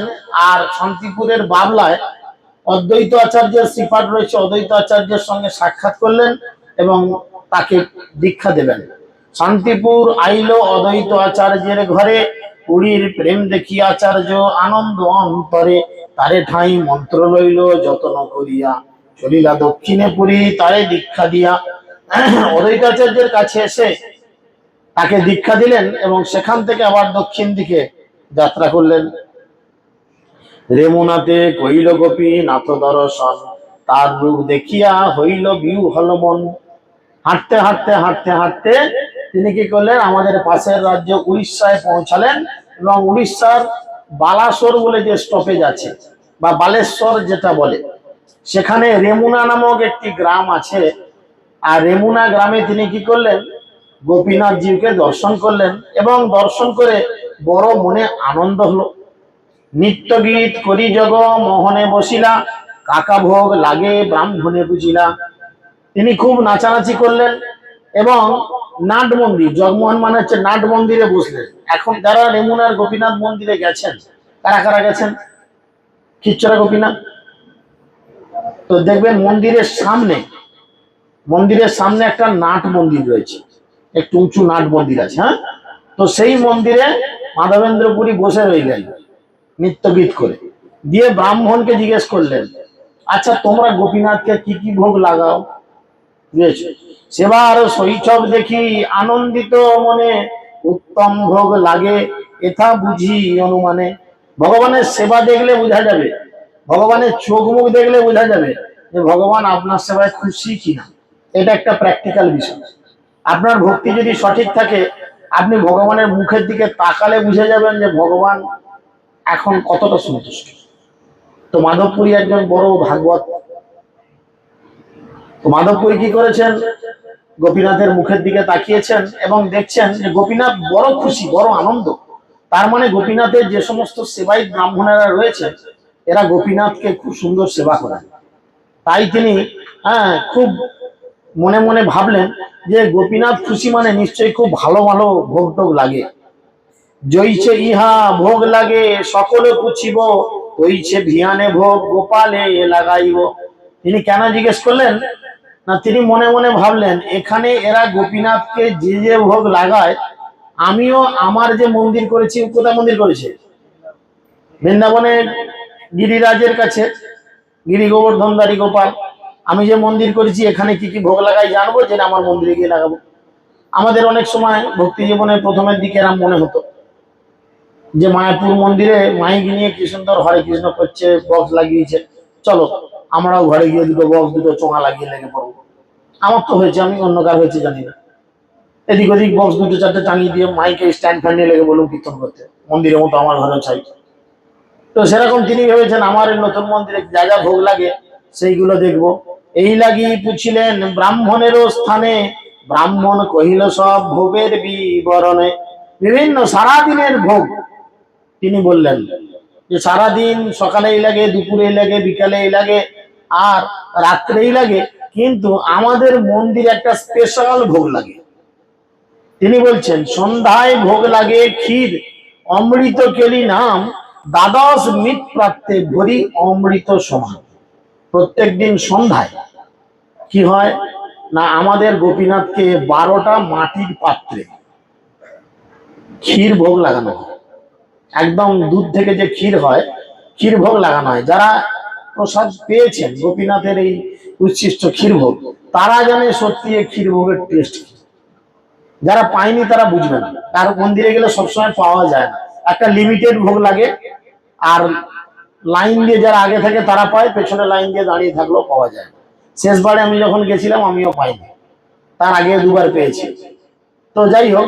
আর শান্তিপুরের বাবলায় অদ্বৈত আচার্যের শ্রীপাঠ রয়েছে, অদ্বৈত আচার্যের সঙ্গে সাক্ষাৎ করলেন এবং তাকে দীক্ষা দেবেন। শান্তিপুর আইল অদ্বৈত আচার্যের ঘরে, পুরীর প্রেম দেখি আচার্য আনন্দ অন্তরে, তারে ঠাঁই মন্ত্র লইল যত্ন করিয়া, চলিলা দক্ষিণে পুরী তারে দীক্ষা দিয়া। অদ্বৈত আচার্যের কাছে এসে তাকে দীক্ষা দিলেন এবং সেখান থেকে আবার দক্ষিণ দিকে যাত্রা করলেন। রেমুনাতে কইল গোপী নাথ দর্শন, তার রূপ দেখিয়া হইল বিহ্বল মন। হাঁটতে হাঁটতে হাঁটতে হাঁটতে তিনি কি করলেন? আমাদের পাশের রাজ্য উড়িষ্যায় পৌঁছালেন এবং উড়িষ্যার বালাসোর বলে যে স্টপেজ আছে বা বালেশ্বর যেটা বলে, সেখানে রেমুনা নামক একটি গ্রাম আছে। আর রেমুনা গ্রামে তিনি কি করলেন? গোপীনাথ জিউকে দর্শন করলেন এবং দর্শন করে বড় মনে আনন্দ হলো। নিত্য গীত করি জগ মোহনে বসিলা, কাকা ভোগ লাগে ব্রাহ্মণে বুঝিলা। তিনি খুব নাচানাচি করলেন এবং নাট মন্দির, জগমোহন মানে হচ্ছে নাট মন্দিরে বসলেন। এখন যারা রেমুনার গোপীনাথ মন্দিরে গেছেন, কারা কারা গেছেন? খিচ্চরা গোপীনাথ। তো দেখবেন মন্দিরের সামনে একটা নাট মন্দির রয়েছে, একটু উঁচু নাট মন্দির আছে। হ্যাঁ, তো সেই মন্দিরে মাধবেন্দ্র পুরী বসে রইলেন নিত্য গীত করে। দিয়ে ব্রাহ্মণকে জিজ্ঞেস করলেন, আচ্ছা তোমরা গোপীনাথকে কি কি ভোগ লাগাও? বুঝেছো? সেবার শৈশব দেখি আনন্দিত মনে, উত্তম ভোগ লাগে এথা বুঝি অনুমানে। ভগবানের সেবা দেখলে বোঝা যাবে, ভগবানের চোখ মুখ দেখলে বোঝা যাবে যে ভগবান আপনার সেবায় খুশি কিনা। এটা একটা প্র্যাকটিক্যাল বিষয়। আপনার ভক্তি যদি সঠিক থাকে, আপনি ভগবানের মুখের দিকে তাকালে বুঝে যাবেন যে ভগবান এখন কতটা সন্তুষ্ট। তো মাধবপুরী একজন বড় ভাগবত। তো মাধবপুরী কি করেছেন? গোপীনাথের মুখের দিকে তাকিয়েছেন এবং দেখছেন যে গোপীনাথ বড় খুশি, বড় আনন্দ। তার মানে গোপীনাথের যে সমস্ত সেবায়িত ব্রাহ্মণেরা রয়েছে, এরা গোপীনাথকে খুব সুন্দর সেবা করেন। তাই তিনি খুব মনে মনে ভাবলেন যে গোপীনাথ খুশি মানে নিশ্চয়ই খুব ভালো ভালো ভোগ টোগ লাগে। জইছে ইহা ভোগ লাগে সকলে পুছিব, হইছে ভিয়ানে ভোগ গোপালে লাগাইব। তিনি কেন জিজ্ঞেস করলেন না, তিনি মনে মনে ভাবলেন এখানে এরা গোপীনাথকে যে যে ভোগ লাগায়, আমিও আমার যে মন্দির করেছি, কোথায় মন্দির করেছে? বৃন্দাবনের গিরিরাজের কাছে, গিরি গোবর্ধনধারী গোপাল। আমি যে মন্দির করেছি এখানে কি কি ভোগ লাগাই জানবো, যেটা আমার মন্দিরে গিয়ে লাগাবো। আমাদের অনেক সময় ভক্তি জীবনের প্রথমের দিকে এরম মনে হতো যে মায়াপুর মন্দিরে মাইক নিয়ে কি সুন্দর হরে কৃষ্ণ করছে, বক্স লাগিয়েছে, চলো আমরাও ঘরে গিয়ে দুটো বক্স, দুটো চোঙা লাগিয়ে লেগে পড়বো। আমার তো হয়েছে, আমি অন্য কার হয়েছে জানি না। এদিক ওদিক বক্স দুটো চারটে টাঙিয়ে দিয়ে মাইকে স্ট্যান্ড ফ্যান নিয়ে লেগে বলুন কীর্তন করতে, মন্দিরের মতো আমার ঘরে চাই। তো সেরকম তিনি ভেবেছেন আমার এই নতুন মন্দিরে যা যা ভোগ লাগে সেইগুলো দেখবো। এই লাগি পুছিলেন ব্রাহ্মণেরও স্থানে, ব্রাহ্মণ কহিল সব ভোগের বিবরণে। বিভিন্ন সারাদিনের ভোগ তিনি বললেন, যে সারাদিন সকালেই লাগে, দুপুরেই লাগে, বিকালেই লাগে, আর রাত্রেই লাগে, কিন্তু আমাদের মন্দিরে একটা স্পেশাল ভোগ লাগে। তিনি বলছেন সন্ধ্যায় ভোগ লাগে ক্ষীর, অমৃত কেলি নাম, দ্বাদশ মিত প্রাপ্তে ভরি অমৃত সমান। প্রত্যেক দিন সন্ধ্যায় কি হয় না, আমাদের গোপীনাথকে 12টা মাটির পাত্রে ক্ষীর ভোগ লাগানো হয়। একদম দুধ থেকে যে ক্ষীর হয়, ক্ষীর ভোগ লাগানো হয়। যারা প্রসাদ পেয়েছেন গোপীনাথের এই উচ্ছিষ্ট ক্ষীর ভোগ, তারা জানে সত্যি এই ক্ষীর ভোগের টেস্ট। যারা পায়নি তারা বুঝবে না। তার মন্দিরে গেলে সবসময় পাওয়া যায় না, একটা লিমিটেড ভোগ লাগে। আর লাইন দিয়ে যারা আগে থাকে তারা পায়, পেছনে লাইন দিয়ে দাঁড়িয়ে থাকলেও পাওয়া যায় না। শেষবারে আমি যখন গেছিলাম আমিও পাইনি, তার আগে দুবার পেয়েছি। তো যাই হোক,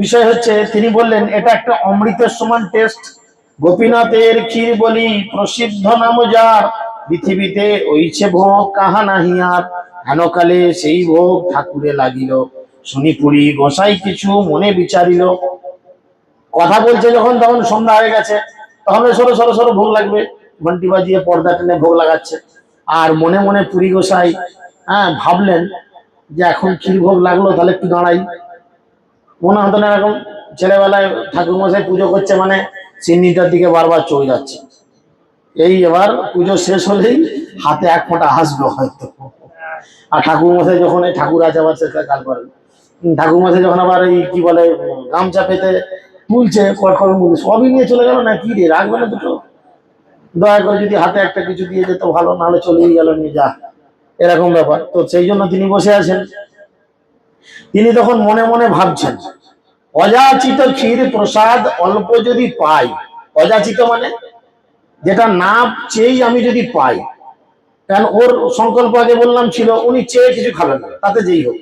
বিষয় হচ্ছে তিনি বললেন এটা একটা অমৃতের সমান টেস্ট। গোপীনাথের ক্ষীর বলি প্রসিদ্ধ নাম যার, পৃথিবীতে ওইছে ভোগ কাহা নাহি আর। হেনকালে সেই ভোগ ঠাকুরে লাগিল, শুনি পুরী গোসাই কিছু মনে বিচারিল। কথা বলছে যখন, তখন সন্ধ্যা হয়ে গেছে, তখন সরো সরো সরো ভোগ লাগবে, ঘন্টি বাজিয়ে পর্দা টেনে ভোগ লাগাচ্ছে। আর মনে মনে পুরী গোসাই ভাবলেন যে এখন ক্ষীর ভোগ লাগলো, তাহলে একটু দাঁড়াই। মনে হতো না এরকম, ছেলেবেলায় ঠাকুর মশাই পুজো করছে মানে সিন্নিটার দিকে বারবার চলে যাচ্ছে, এই এবার পুজো শেষ হলেই হাতে এক ফোঁটা আসবে হয়তো। আর ঠাকুর মশাই যখন, এই ঠাকুর আছে আবার সে কাল করে, ঠাকুর মশাই যখন আবার এই কি বলে গামছা পেতে তুলছে, কড়কড় মুখে সবই নিয়ে চলে গেল, না কি রে রাখবে না দুটো, দয়া করে যদি হাতে একটা কিছু দিয়ে যেত ভালো, নাহলে চলেই গেল নিয়ে যা, এরকম ব্যাপার। তো সেই জন্য তিনি বসে আছেন। তিনি তখন মনে মনে ভাবছেন অযাচিত ক্ষীর প্রসাদ অল্প যদি পাই, অযাচিত মানে যেটা না চেয়েই আমি যদি পাই, কারণ ওর সংকল্প আগে বললাম ছিল উনি চেয়ে কিছু খাবেন না, তাতে যেই হোক,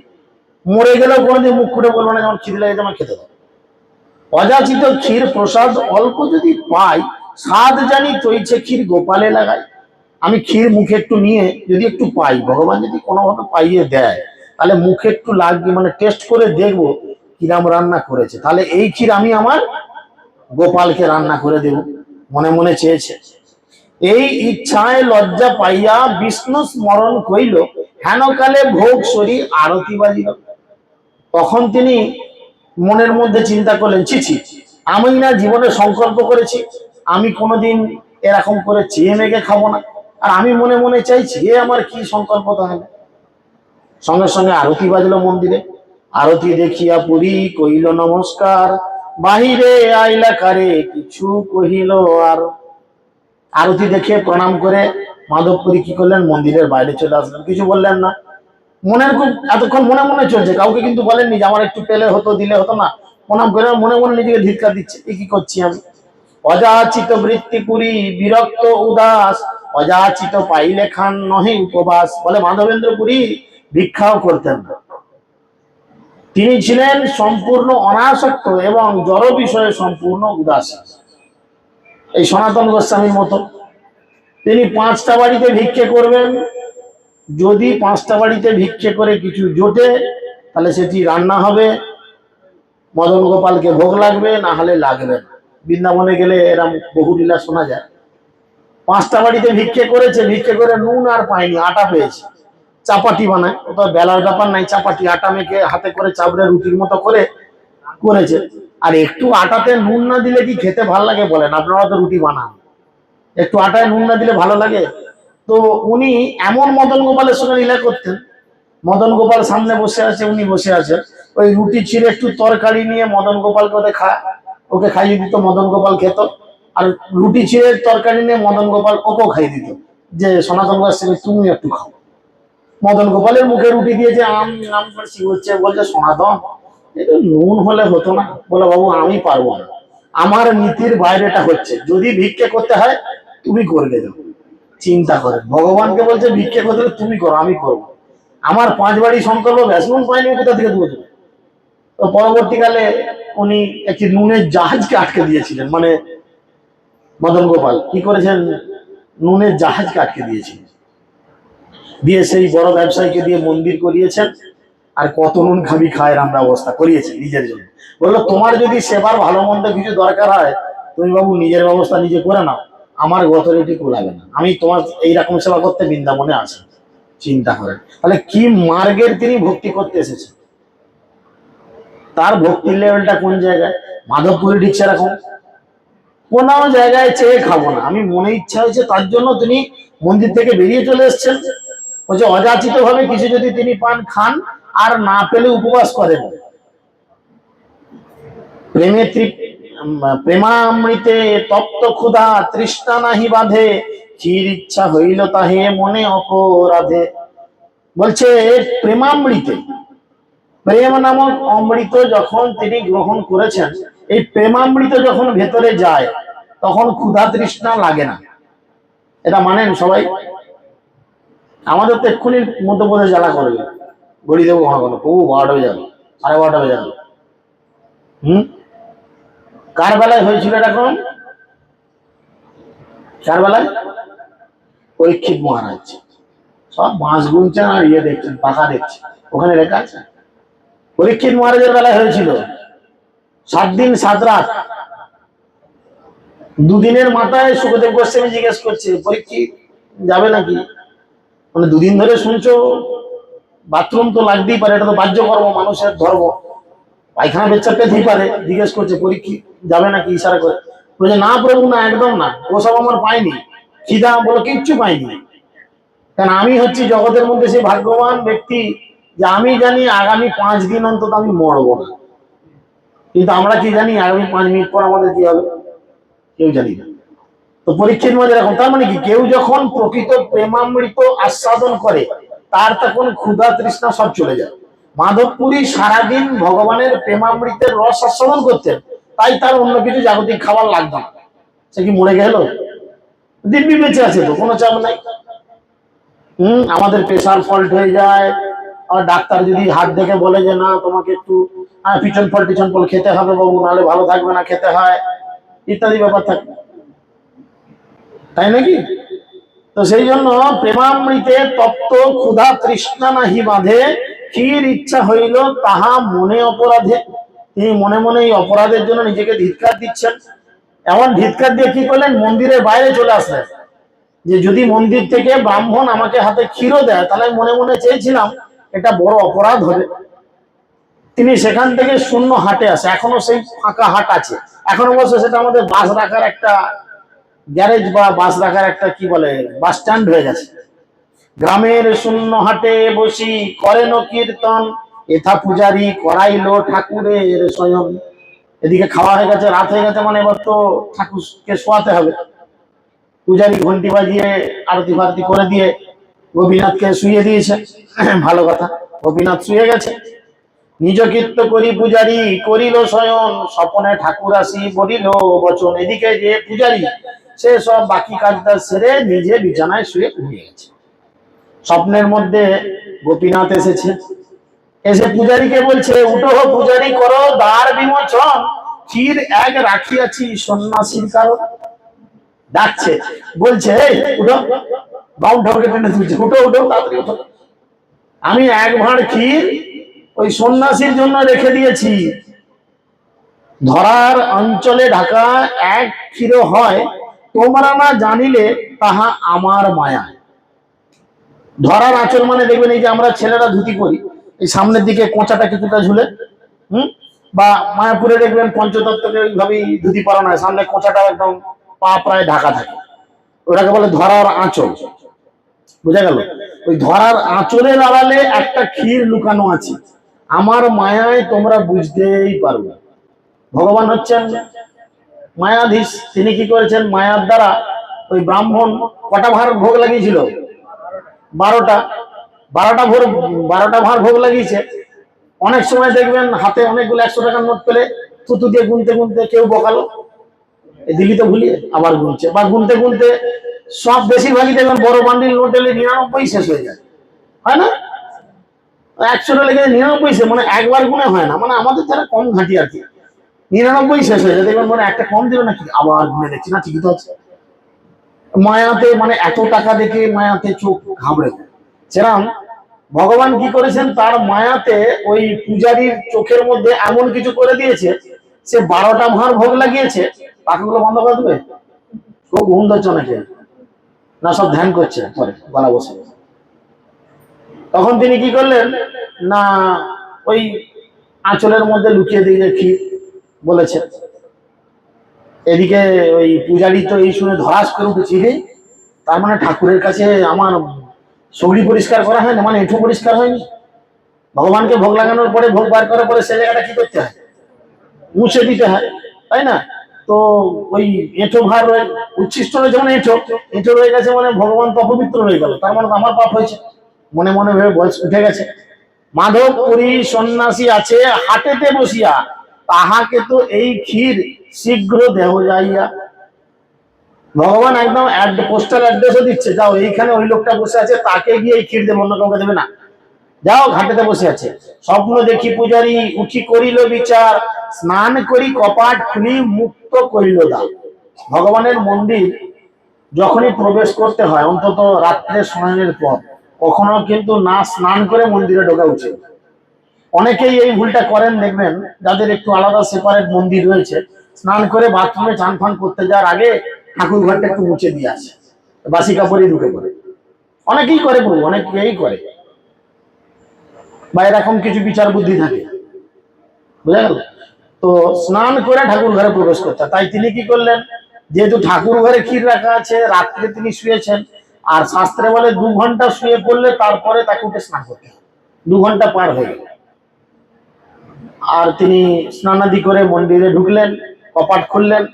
মরে গেলেও কোনোদিন মুখ খুঁড়ে বলবো না যেমন খিদে লাগে আমার খেতে দাও। অযাচিত ক্ষীর প্রসাদ অল্প যদি পাই, স্বাদ জানি তৈছে ক্ষীর গোপালে লাগাই। আমি ক্ষীর মুখে একটু নিয়ে যদি একটু পাই, ভগবান যদি কোনোভাবে পাইয়ে দেয়, তাহলে মুখে একটু লাগবে, মানে টেস্ট করে দেখবো কিরাম রান্না করেছে, তাহলে এই ক্ষীর আমি আমার গোপালকে রান্না করে দেব। মনে মনে চেয়েছে। এই ইচ্ছায় লজ্জা পাইয়া বিষ্ণু স্মরণ কইল, হেনকালে ভোগ সরি আরতি বাজিল। তখন তিনি মনের মধ্যে চিন্তা করলেন, ছি, আমি না জীবনে সংকল্প করেছি আমি কোনোদিন এরকম করে চেয়ে মেঘে খাবো না, আর আমি মনে মনে চাইছি, এ আমার কি সংকল্প তাহলে। সঙ্গে সঙ্গে আরতি বাজলো মন্দিরে। আরতি দেখিয়া পুরী কহিল নমস্কার, বাহিরে আইলা কারে কিছু কহিল আর। আরতি দেখে প্রণাম করে মাধবপুরী কি করলেন, মন্দিরের বাইরে চলে আসলেন, কিছু বললেন না। মনের খুব এতক্ষণ মনে মনে চলছে, কাউকে কিন্তু বলেননি যে আমার একটু পেলে হতো, দিলে হতো না। প্রণাম করে মনে মনে নিজেকে ধিক্কার দিচ্ছে, এ কি করছি আমি। অযাচিত বৃত্তি পুরী বিরক্ত উদাস, অযাচিত পাইলে খান নহে উপবাস। বলে মাধবেন্দ্র পুরী ভিক্ষাও করতেন না, তিনি ছিলেন সম্পূর্ণ অনাসক্ত এবং জড় বিষয়ে সম্পূর্ণ উদাসীন, এই সনাতন গোস্বামীর মতো। তিনি 5টা বাড়িতে ভিক্ষে করবেন, যদি 5টা বাড়িতে ভিক্ষে করে কিছু জোটে তাহলে সেটি রান্না হবে, মদন গোপালকে ভোগ লাগবে, না হলে লাগবে না। বৃন্দাবনে গেলে এরম বহু লীলা শোনা যায়। 5টা বাড়িতে ভিক্ষে করেছে, ভিক্ষে করে নুন আর পায়নি, আটা পেয়েছে, চাপাটি বানায়, ও তো বেলার ব্যাপার নাই, চাপাটি আটা মেখে হাতে করে চাপড়ে রুটির মতো করে করেছে। আর একটু আটাতে নুন না দিলে কি খেতে ভালো লাগে বলেন? আপনারা তো রুটি বানান, একটু আটায় নুন না দিলে ভালো লাগে? তো উনি এমন মদন গোপালের সঙ্গে লীলা করতেন, মদন গোপাল সামনে বসে আছে, উনি বসে আছেন, ওই রুটি ছিঁড়ে একটু তরকারি নিয়ে মদন গোপালকে ওকে খাইয়ে দিত, মদন গোপাল খেত। আর রুটি ছিঁড়ে তরকারি নিয়ে মদন গোপাল ওকেও খাইয়ে দিত, যে সনাতন দাস থেকে তুমি একটু খাও। মদন গোপালের মুখে রুটি দিয়েছে, আম আম করে শিখছে, বলছে সনাতন একটু নুন হলে হতো না? বলে বাবু আমি পারবো না, আমার নীতির বাইরেটা হচ্ছে, যদি ভিক্ষে করতে হয় তুমি করবে যাও। চিন্তা করেন, ভগবানকে বলছে ভিক্ষে করতে হলে তুমি করো, আমি করবো। আমার 5 বাড়ি সংকল্প ব্যাস, নুন পাইনি কোথা থেকে দেবো? তো পরবর্তীকালে উনি একটি নুনের জাহাজকে আটকে দিয়েছিলেন, মানে মদন গোপাল কি করেছেন, নুনের জাহাজকে আটকে দিয়েছিলেন, দিয়ে সেই বড় ব্যবসায়ীকে দিয়ে মন্দির করিয়েছেন। আর কত নুন খাবি খায় আমরা অবস্থা করিয়েছেন নিজের জন্য। বললো তোমার যদি সেবার ভালো মন্দ কিছু দরকার হয়, তুমি বাবু নিজের ব্যবস্থা নিজে করে নাও, আমার গতরেটি কোলাবে না, আমি তোমার এইরকম সেবা করতে বৃন্দাবনে আছি। চিন্তা করেন তাহলে কি মার্গের তিনি ভক্তি করতে এসেছেন, তার ভক্তির লেভেলটা কোন জায়গায়। মাধবপুরে ঠিক সেরকম, কোন জায়গায় চেয়ে খাবো না, আমি মনে ইচ্ছা হয়েছে তার জন্য তিনি মন্দির থেকে বেরিয়ে চলে এসেছেন। বলছে অযাচিত ভাবে কিছু যদি তিনি পান খান, আর না পেলে উপবাস করেন। প্রেমামৃতে তপ্ত ক্ষুধা তৃষ্ণা নাহি বাঁধে, চির ইচ্ছা হইল তাহে মনে অপরাধে। বলছে প্রেমামৃতে, প্রেম নামক অমৃত যখন তিনি গ্রহণ করেছেন, এই প্রেমামৃত যখন ভেতরে যায় তখন ক্ষুধা তৃষ্ণা লাগে না। এটা মানেন সবাই? আমাদের তো এক্ষুনি মধ্যপ্রদেশ জ্বালা করবে, গড়ি দেবো ঘন ঘন, 12টা হয়ে যাবে, 12:30 হয়ে যাবে। কার বেলায় হয়েছিল এরকম? কার বেলায়? পরীক্ষিত মহারাজ। সব বাঁশ গুনছেন আর ইয়ে দেখছেন, পাখা দেখছেন, ওখানে লেখা আছে। পরীক্ষিত মহারাজের বেলায় হয়েছিল 7 দিন 7 রাত। 2 দিনের মাথায় সুখদেব গোস্বামী জিজ্ঞেস করছে, পরীক্ষিত যাবে নাকি? মানে 2 দিন ধরে শুনছো, বাথরুম তো লাগতেই পারে, এটা তো বাহ্য কর্ম, মানুষের ধর্ম, পায়খানা পেচ্ছাপ পেতেই পারে। জিজ্ঞেস করছে পরীক্ষিত যাবে নাকি, ইশারা করে। বলছে না প্রভু না, একদম না, ওসব আমার পাইনি, খিদা বলো কিচ্ছু পাইনি। কারণ আমি হচ্ছি জগতের মধ্যে সেই ভাগ্যবান ব্যক্তি যে আমি জানি আগামী 5 দিন অন্তত আমি মরবো না। কিন্তু আমরা কি জানি আগামী 5 মিনিট পর আমাদের কি হবে? কেউ জানি না। তো পরীক্ষিত মধ্যে এরকম, তার মানে কি, কেউ যখন প্রকৃত প্রেমামৃত আস্বাদন করে তার তখন ক্ষুধা তৃষ্ণা সব চলে যায়। মাধবপুরী সারাদিন ভগবানের প্রেমামৃতের রস আস্বাদন করতেন, তাই তার অন্য কিছু জাগতিক খাবার লাগতো না। সে কি মরে গেল? দিব্যি বেঁচে আছে, তো কোনো চাপ নাই। আমাদের প্রেশার ফল্ট হয়ে যায়, আর ডাক্তার যদি হাত দেখে বলে যে না তোমাকে একটু পিছন ফল খেতে হবে বাবু, নাহলে ভালো থাকবে না, খেতে হয়, ইত্যাদি ব্যাপার থাকে, তাই নাকি? তো সেই জন্য প্রেমামৃতে তপ্ত ক্ষুধা তৃষ্ণা নাহি বাঁধে, ক্ষীর ইচ্ছা হইল তাহা মনে অপরাধে। তিনি মনে মনে এই অপরাধের জন্য নিজেকে ধিক্কার দিচ্ছেন। এমন ধিক্কার দিয়ে কি করলেন, মন্দিরের বাইরে চলে আসলেন, যে যদি মন্দির থেকে ব্রাহ্মণ আমাকে হাতে ক্ষীরও দেয় তাহলে মনে মনে চেয়েছিলাম এটা বড় অপরাধ হবে। তিনি সেখান থেকে শূন্য হাটে আসে, এখনো সেই ফাঁকা হাট আছে, এখন অবশ্য সেটা আমাদের বাস রাখার একটা গ্যারেজ বা বাস রাখার একটা কি বলে বাস স্ট্যান্ড হয়ে গেছে। গ্রামের শূন্য হাটে বসি করেন কীর্তন, এথা পূজারি করাইলো ঠাকুরের স্বয়ং। এদিকে খাওয়া হয়ে গেছে, রাত হয়ে গেছে, মানে এবার তো ঠাকুরকে শোয়াতে হবে। পূজারি ঘন্টি বাজিয়ে আরতি ফারতি করে দিয়ে গোপীনাথকে শুয়ে দিয়েছে, ভালো কথা, গোপীনাথ শুয়ে গেছে। নিজ কীর্ত করি পূজারি করিল শয়ন, স্বপনে ঠাকুর আসি বলিল বচন। এদিকে যে পূজারি সে সব বাকি কাজটা সেরে নিজে বিছানায় শুয়ে ঘুমিয়ে গেছে। স্বপ্নের মধ্যে গোপীনাথ এসেছে, এসে পূজারীকে বলছে উঠো পূজারি করো দ্বার বিমোচন, ক্ষীর এক রাখিয়াছি সন্ন্যাসীর কারণ। ডাকছে, বলছে এই উঠো, বাউল ঠাকুরকে টেনে তুলছে, উঠো উঠো তাড়াতাড়ি উঠো, আমি 1 ভাঁড় ক্ষীর ওই সন্ন্যাসীর জন্য রেখে দিয়েছি। ধরার অঞ্চলে ঢাকা 1 ক্ষীর হয়, তোমরা না জানিলে তাহা আমার মায়া। ধরার আঁচল মানে দেখবেন এই যে আমরা ছেলেরা ধুতি করি, এই সামনের দিকে কোঁচাটা কিছুটা ঝুলে, বা মায়াপুরে দেখবেন পঞ্চতত্ত্বকে ওইভাবেই ধুতি পরানো হয়, সামনে কোঁচাটা একদম পা প্রায় ঢাকা থাকে, ওটাকে বলে ধরার আঁচল। বোঝা গেল? ওই ধরার আঁচলের আড়ালে একটা ক্ষীর লুকানো আছে, আমার মায়ায় তোমরা বুঝতেই পারবে। ভগবান হচ্ছেন মায়াধীশ। তিনি কি করেছেন, মায়ার দ্বারা ওই ব্রাহ্মণ কটা ভার ভোগ লাগিয়েছিল? 12টা। 12টা ভার ভোগ লাগিয়েছে। অনেক সময় দেখবেন হাতে অনেকগুলো 100 টাকার নোট পেলে থুতু দিয়ে গুনতে গুনতে কেউ বকালো, দিলি তো ভুলিয়ে আবার গুনছে, বা গুনতে গুনতে সব বেশিরভাগই দেখবেন বড় বান্ডিল নোট এলে 99 শেষ হয়ে যায়, হয় না? 100টা লেগে 99 মানে একবার গুনে হয় না, মানে আমাদের যারা কম ঘাঁটি আর কি, 99 শেষ হয়ে যায়। দেখবেন মানে একটা কম দিল নাকি, আবার গুনে দেখছি না, ঠিকই তো আছে। মায়াতে মানে এত টাকা দেখে মায়াতে চোখ ঘাবড়ে যায়। সেরকম ভগবান কি করেছেন, তার মায়াতে ওই পূজারীর চোখের মধ্যে এমন কিছু করে দিয়েছে, সে 12টা ভাঁড় ভোগ লাগিয়েছে, পাখিগুলো বন্ধ করে দেবে। ও ঘুম ধরছে অনেকে, না সব ধ্যান করছে পরে গলা বসে। তখন তিনি কি করলেন না, ওই আঁচলের মধ্যে লুকিয়ে দিয়ে ক্ষীর বলেছে। এদিকে ওই পূজারী তো এই শুনে ধরাস করে উঠেছি, রে তার মানে ঠাকুরের কাছে আমার শরীর পরিষ্কার করা হয় না, মানে এঁঠো পরিষ্কার হয়নি। ভগবানকে ভোগ লাগানোর পরে, ভোগ বার করার পরে সে জায়গাটা কি করতে হয়, মুছে দিতে হয়, তাই না? তো ওই এঁঠো ভার উচ্ছিষ্ট রয়েছে, মানে এঁঠো এঁঠো রয়ে গেছে, মানে ভগবান তো অপবিত্র হয়ে গেল, তার মানে আমার পাপ হয়েছে। মনে মনে ভেবে বয়স উঠে গেছে। মাধবপুরী সন্ন্যাসী আছে হাটেতে বসিয়া, তাহাকে তো এই ক্ষীর শীঘ্র দেহ যাইয়া। ভগবান একদম পোস্টাল অ্যাড্রেসও দিচ্ছে, যাও এইখানে ওই লোকটা বসে আছে, তাকে গিয়ে এই ক্ষীর দেবে, অন্য কাউকে দেবে না। যাও, ঘাটেতে বসে আছে। স্বপ্ন দেখি পূজারী উঠি করিল বিচার, স্নান করি কপাট খুলি মুক্ত করিল দ্বার। ভগবানের মন্দির যখনই প্রবেশ করতে হয়, অন্তত রাত্রে স্নানের পর, কখনো কিন্তু না স্নান করে মন্দিরে ঢোকা উচিত। অনেকেই এই ভুলটা করেন, দেখবেন যাদের একটু আলাদা সেপারেট মন্দির রয়েছে, স্নান করে বাথরুমে চান ফান করতে যাওয়ার আগে ঠাকুর ঘরটা একটু মুছে দিয়ে আসে, বাসি কাপড়ে ঢুকে পড়ে। অনেকেই করে, প্রভু অনেকেই করে, বা এরকম কিছু বিচার বুদ্ধি থাকে, বুঝা গেল? তো স্নান করে ঠাকুর ঘরে প্রবেশ করতে, তাই তিনি কি করলেন, যেহেতু ঠাকুর ঘরে ক্ষীর রাখা আছে, রাত্রে তিনি শুয়েছেন, আর শাস্ত্রে বলে 2 ঘন্টা শুয়ে পড়লে তারপরে তাকে উঠে স্নান করতে হবে। 2 ঘন্টা পার হয়ে গেল, আর তিনি স্নানাদি করে মন্দিরে ঢুকলেন, কপাট খুললেন,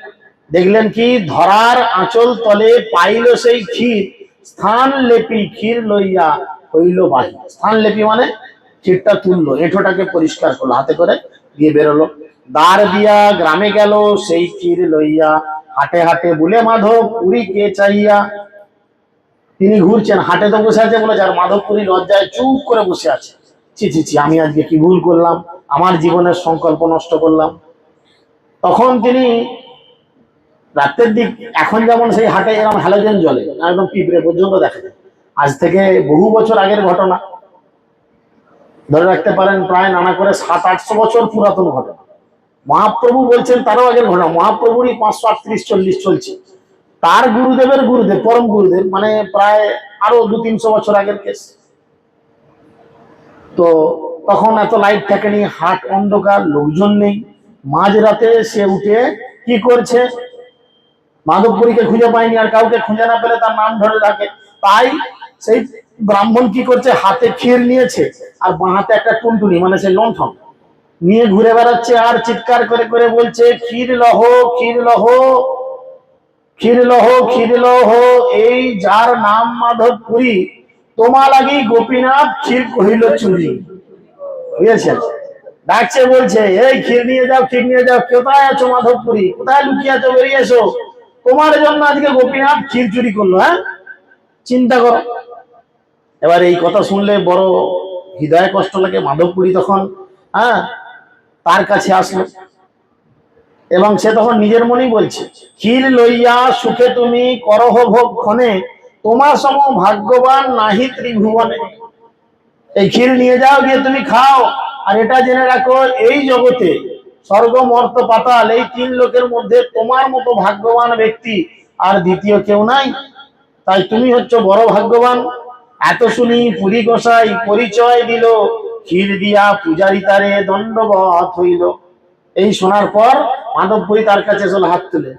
দেখলেন কি, ধরার আঁচল তলে পাইল সেই ক্ষীর, স্থান লেপি ক্ষীর লইয়া হইল বাহি। স্থান লেপি মানে ক্ষীরটা তুললো, এঁঠোটাকে পরিষ্কার করলো, হাতে করে দিয়ে বেরোলো। দ্বার দিয়া গ্রামে গেল সেই ক্ষীর লইয়া, হাটে হাটে বলে মাধব পুরী কে চাইয়া। তিনি ঘুরছেন, হাটে তো বসে আছে বলে, যার মাধবপুরী লজ্জায় চুপ করে বসে আছে, ছি ছি ছি, আমি আজকে কি ভুল করলাম, আমার জীবনের সংকল্প নষ্ট করলাম। তখন তিনি রাতের দিক, এখন যেমন সেই হাটে এরকম হ্যালোজেন জ্বলে, একদম পিঁপড়ে পর্যন্ত দেখা যায়। আজ থেকে বহু বছর আগের ঘটনা, ধরে রাখতে পারেন প্রায় নানা করে 700-800 বছর পুরাতন ঘটনা। মহাপ্রভু বলছেন তারও আগের ঘটনা, মহাপ্রভুরই 538-40 চলছে। তার গুরুদেবের গুরুদেব, পরম গুরুদেব, মানে প্রায় আরো 200-300 বছর আগের কেস। তো তখন এত লাইট থাকেনি, হাট অন্ধকার, লোকজন নেই। মাঝরাতে সে উঠে কি করছে, মাধবপুরীকে খুঁজে পায়নি, আর কাউকে খুঁজে না পেলে তার নাম ধরে রাখে। তাই সেই ব্রাহ্মণ কি করছে, হাতে ক্ষীর নিয়েছে, আর বাঁ হাতে একটা টুনটুনি, মানে সেই লণ্ঠন নিয়ে ঘুরে বেড়াচ্ছে, আর চিৎকার করে করে বলছে, ক্ষীর লহ, ক্ষীর লহ, ক্ষীর লহ, ক্ষীর লহ, এই যার নাম মাধবপুরী, তোমা লাগি গোপীনাথ ক্ষীর কহিল চুরি। বুঝেছেন? ডাকছে, বলছে, এই ক্ষীর নিয়ে যাও, ক্ষীর নিয়ে যাও, কোথায় আছো মাধবপুরী, কোথায় লুকিয়ে আছো, বেরিয়ে এসো, তোমার জন্য আজকে গোপীনাথ ক্ষীর চুরি করলো। হ্যাঁ, চিন্তা করো। এবার এই কথা শুনলে বড় হৃদয় কষ্ট লাগে। মাধবপুরী তখন হ্যাঁ তার কাছে আসলো, এবং সে তখন নিজের মনেই বলছে, ক্ষীর লইয়া সুখে তুমি করহ ভোগ ক্ষণে, তোমার সম ভাগ্যবান নাহি ত্রিভুবনে। এই ক্ষীর নিয়ে যাও, গিয়ে তুমি খাও, আর এটা জেনে রাখো, এই জগতে স্বর্গ মর্ত পাতাল, এই 3 লোকের মধ্যে তোমার মতো ভাগ্যবান ব্যক্তি আর দ্বিতীয় কেউ নাই, তাই তুমি হচ্ছে বড় ভাগ্যবান। এত শুনি পুরী গোসাই পরিচয় দিল, ক্ষীর দিয়া পূজারি তারে দণ্ডবৎ হইল। এই শোনার পর মাধবপুরী তার কাছে চলে হাত তুলে,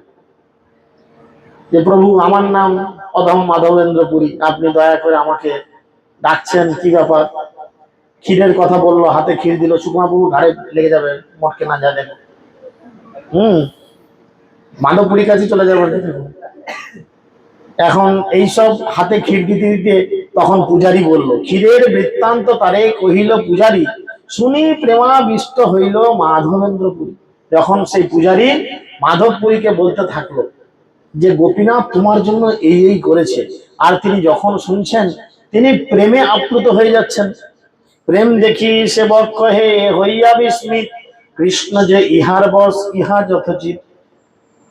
যে প্রভু আমার নাম অধম মাধবেন্দ্র পুরী, আপনি দয়া করে আমাকে ডাকছেন, কি ব্যাপার? ক্ষীরের কথা বললো, হাতে ক্ষীর দিল, সুকুমা প্রভু ঘাড়ে লেগে যাবে, মটকে না যা দেখো। মাধবপুরীর কাছে চলে যাবে। এখন এইসব হাতে ক্ষীর দিতে দিতে তখন পূজারী বলল, ক্ষীরের বৃত্তান্ত তারে কহিল পূজারী, শুনি প্রেমাবিষ্ট হইল মাধবেন্দ্রপুরী। যখন সেই পূজারী মাধবপুরীকে বলতে থাকলো যে গোপীনাথ তোমার জন্য এই এই করেছে, আর তিনি যখন শুনছেন তিনি প্রেমে আপ্লুত হয়ে যাচ্ছেন। প্রেম দেখি সেবক কহে হইয়া বিস্মিত, কৃষ্ণ যে ইহার বশ ইহা যথোচিত।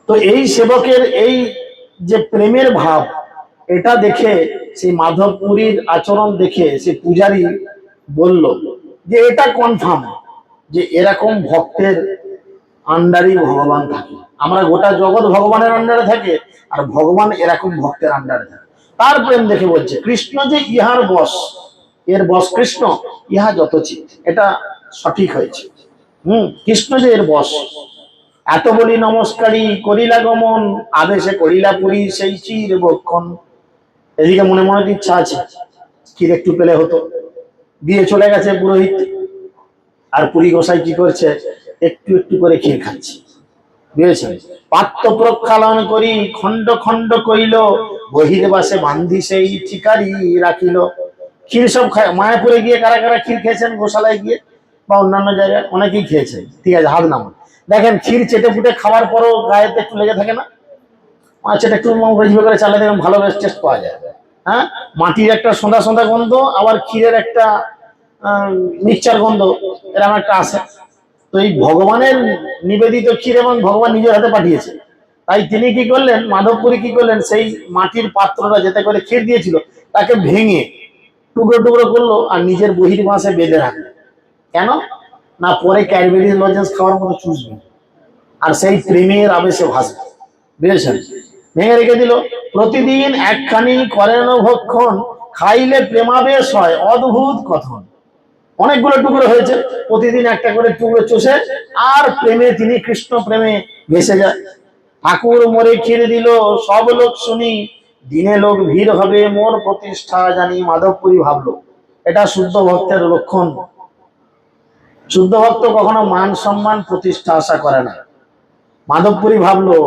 তো এই সেবকের এই যে প্রেমের ভাব, এটা দেখে সেই মাধবপুরীর আচরণ দেখে সে পূজারী বলল যে এটা কনফার্ম যে এরকম ভক্তের আন্ডারই ভগবান থাকে। আমরা গোটা জগৎ ভগবানের আন্ডারে থাকে, আর ভগবান এরকম ভক্তের আন্ডারে থাকে। তার প্রেম দেখে বলছে কৃষ্ণ যে ইহার বশ, এর বশ কৃষ্ণ, ইহা যথোচিত, এটা সঠিক হয়েছে। কৃষ্ণ যে এর বশ। এত বলি নমস্কারী করিলা গমন, আদেশে করিলা পুরী সেই চির বক্ষণ। এদিকে মনে মনে ইচ্ছা আছে ক্ষীর একটু পেলে হতো, দিয়ে চলে গেছে পুরোহিত। আর পুরী গোসাই কি করছে, একটু একটু করে ক্ষীর খাচ্ছে, বুঝেছেন? পাত্র প্রক্ষালন করি খণ্ড খণ্ড কইল, বহির্বাসে বান্ধি সেই ঠিকারি রাখিল। ক্ষীর সব খায়। মায়াপুরে গিয়ে কারা কারা ক্ষীর খেয়েছেন, গোশালায় গিয়ে বা অন্যান্য জায়গায় অনেকেই খেয়েছেন, ঠিক আছে, হাত নামান। দেখেন ক্ষীর চেটে ফুটে খাওয়ার পরও গায়েতে একটু লেগে থাকে না? সেটা একটু করে চালে দেখুন ভালো বেশ টেস্ট পাওয়া যায়। হ্যাঁ, মাটির একটা সন্ধ্যা সন্ধ্যা গন্ধ, আবার ক্ষীরের একটা মিক্সচার গন্ধ, এরকম একটা আছে। তো এই ভগবানের নিবেদিত ক্ষীর এবং ভগবান নিজের হাতে পাঠিয়েছে, তাই তিনি কি করলেন, মাধবপুরী কি করলেন, সেই মাটির পাত্রটা যেতে করে ক্ষীর দিয়েছিল তাকে ভেঙে টুকরো টুকরো করলো আর নিজের বহির্বাসে বেঁধে রাখলো। কেন না, পরে ক্যাডবেরি লজেন্স খাওয়ার মতো চুষবে আর সেই প্রেমের আবেশে ভাসবে, বুঝেছেন? ভেঙে রেখে দিল। প্রতিদিন একখানি করেন ভক্ষণ, খাইলে প্রেমাবেশ হয় অদ্ভুত কথন। অনেকগুলো টুকরো হয়েছে, প্রতিদিন একটা করে টুকরো চষে আর প্রেমে তিনি কৃষ্ণ প্রেমে ভেসে যায়। ঠাকুর মোরে ক্ষীর দিল সব লোক শুনি, দিনে লোক ভিড় হবে মোর প্রতিষ্ঠা জানি। মাধবপুরী ভাবলো এটা শুদ্ধ ভক্তের লক্ষণ। শুদ্ধ ভক্ত কখনো মান সম্মান প্রতিষ্ঠা আশা করে না। মাধবপুরী ভাবলো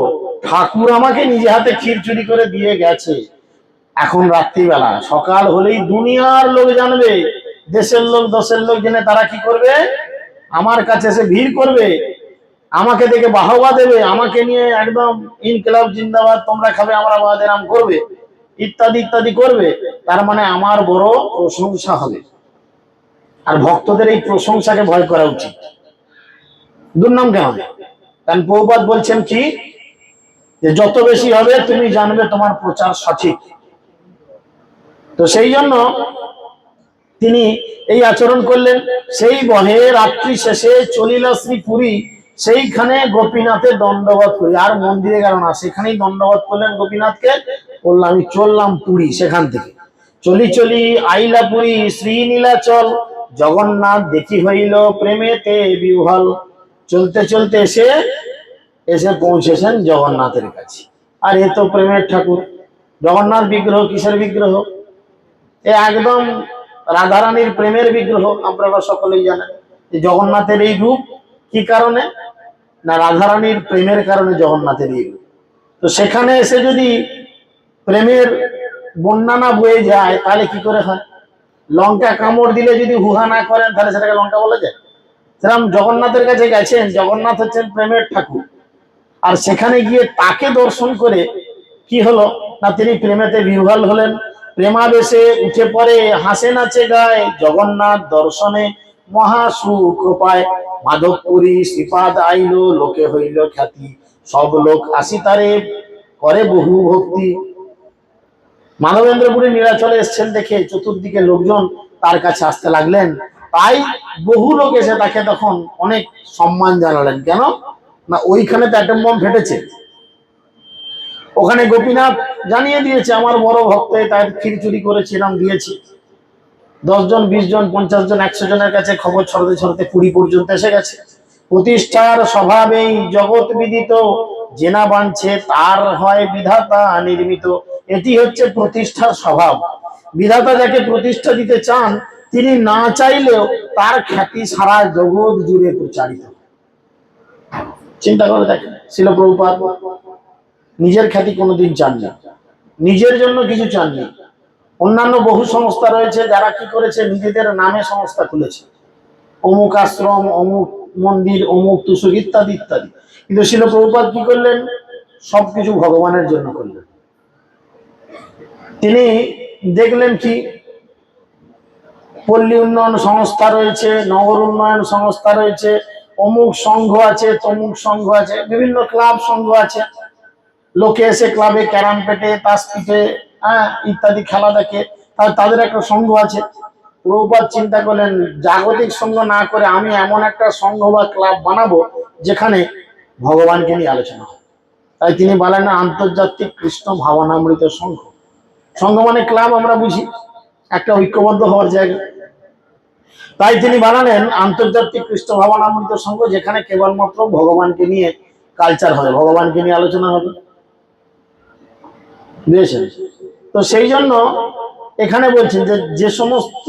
ঠাকুর আমাকে নিজে হাতে ক্ষীর চুরি করে দিয়ে গেছে, এখন রাত্রিবেলা, সকাল হলেই দুনিয়ার লোক জানবে, দেশের লোক দশের লোক জেনে তারা কি করবে, আমার কাছে এসে ভিড় করবে, আমাকে দেখে বাহবা দেবে, আমাকে নিয়ে একদম ইনকিলাব জিন্দাবাদ, তোমরা খাবে আমরা বাদেরাম করবে, ইত্যাদি ইত্যাদি করবে। তার মানে আমার বড় প্রশংসা হবে। আর ভক্তদের এই প্রশংসাকে ভয় করা উচিত। দুর্নাম কেন? কারণ প্রভুপাদ বলছেন কি, যে যত বেশি হবে তুমি জানবে তোমার প্রচার সঠিক। তো সেই জন্য তিনি এই আচরণ করলেন। সেই বহে রাত্রি শেষে চলিল শ্রী পুরী, সেইখানে গোপীনাথের দণ্ডবোধ করি। আর মন্দিরে গেল না, সেখানেই দণ্ডবোধ করলেন গোপীনাথকে, বললাম আমি চললাম পুরী। সেখান থেকে চলি চলি আইলা পুরী শ্রী নীলাচল, জগন্নাথ দেখি হইল প্রেমেতে বিহ্বল। চলতে চলতে এসে এসে পৌঁছেছেন জগন্নাথের কাছে। আর এ তো প্রেমের ঠাকুর। জগন্নাথ বিগ্রহ কিসের বিগ্রহ? এ একদম রাধারানীর প্রেমের বিগ্রহ। আপনারা সকলেই জানেন যে জগন্নাথের এই রূপ কি কারণে, না রাধারানীর প্রেমের কারণে জগন্নাথের এই রূপ। তো সেখানে এসে যদি প্রেমের বন্যা না বয়ে যায় তাহলে কি করে হয়? লঙ্কা কামড় দিলে যদি হুহা না করেন তাহলে সেটাকে লঙ্কা বলা যায়? সেরকম জগন্নাথের কাছে গেছেন, জগন্নাথ হচ্ছেন প্রেমের ঠাকুর। আর সেখানে গিয়ে তাকে দর্শন করে কি হলো, না তিনি প্রেমেতে বিহ্বল হলেন। প্রেমাবেশে উঠে পড়ে হাসে নাচে গায়, জগন্নাথ দর্শনে মহা সুখ পায়। মাধবপুরী শ্রীপাদ আইলো লোকে হইল খ্যাতি, সব লোক আসি তারে করে বহু ভক্তি। মাধবেন্দ্রপুরী নীলাচলে এসছেন দেখে চতুর্দিকে লোকজন তার কাছে আসতে লাগলেন। তাই বহু লোক এসে তাকে তখন অনেক সম্মান জানালেন। কেন না, ওইখানে তো অ্যাটম বম ফেটেছে। ওখানে গোপীনাথ জানিয়ে দিয়েছে আমার বড় ভক্ত, তার ক্ষীর চুরি করেছিলাম, দিয়েছি। 10 জন 20 জন 50 জন 100 জনের কাছে খবর ছড়াতে ছড়াতে পুরী পর্যন্ত এসে গেছে। প্রতিষ্ঠার স্বভাবেই জগৎ বিদিত, যে না বাঁধছে তার হয় বিধাতা নির্মিত। এটি হচ্ছে প্রতিষ্ঠার স্বভাব। বিধাতা যাকে প্রতিষ্ঠা দিতে চান, তিনি না চাইলেও তার খ্যাতি সারা জগৎ জুড়ে প্রচারিত। চিন্তা করে দেখেন, শিল প্রভুপাদ নিজের খ্যাতি কোনোদিন চাননি, নিজের জন্য কিছু চাননি। অন্যান্য বহু সংস্থা রয়েছে যারা কি করেছে, নিজেদের নামে সংস্থা খুলেছে, অমুক আশ্রম, অমুক মন্দির, অমুক তুসুক ইত্যাদি ইত্যাদি। কিন্তু শিল প্রভুপাদ কি করলেন? সবকিছু ভগবানের জন্য করলেন। তিনি দেখলেন কি, পল্লী উন্নয়ন সংস্থা রয়েছে, নগর উন্নয়ন সংস্থা রয়েছে, অমুক সংঘ আছে, তমুক সংঘ আছে, বিভিন্ন ক্লাব সংঘ আছে। লোকে এসে ক্লাবে ক্যারাম পেটে, তাস পিটে, ইত্যাদি খেলা দেখে, তাদের একটা সংঘ আছে। প্রভুপাদ চিন্তা করলেন, জাগতিক সংঘ না করে আমি এমন একটা সংঘ বা ক্লাব বানাবো যেখানে ভগবানকে নিয়ে আলোচনা হয়। তাই তিনি বলেন আন্তর্জাতিক কৃষ্ণ ভাবনামৃত সংঘ। সংঘ মানে ক্লাব আমরা বুঝি, একটা ঐক্যবদ্ধ হওয়ার জায়গা। তাই তিনি বানালেন আন্তর্জাতিক কৃষ্ণ ভাবনামৃত সংঘ, যেখানে কেবলমাত্র ভগবানকে নিয়ে কালচার হবে, ভগবানকে নিয়ে আলোচনা হবে। বুঝেছেন? তো সেই জন্য এখানে বলছেন যে যে সমস্ত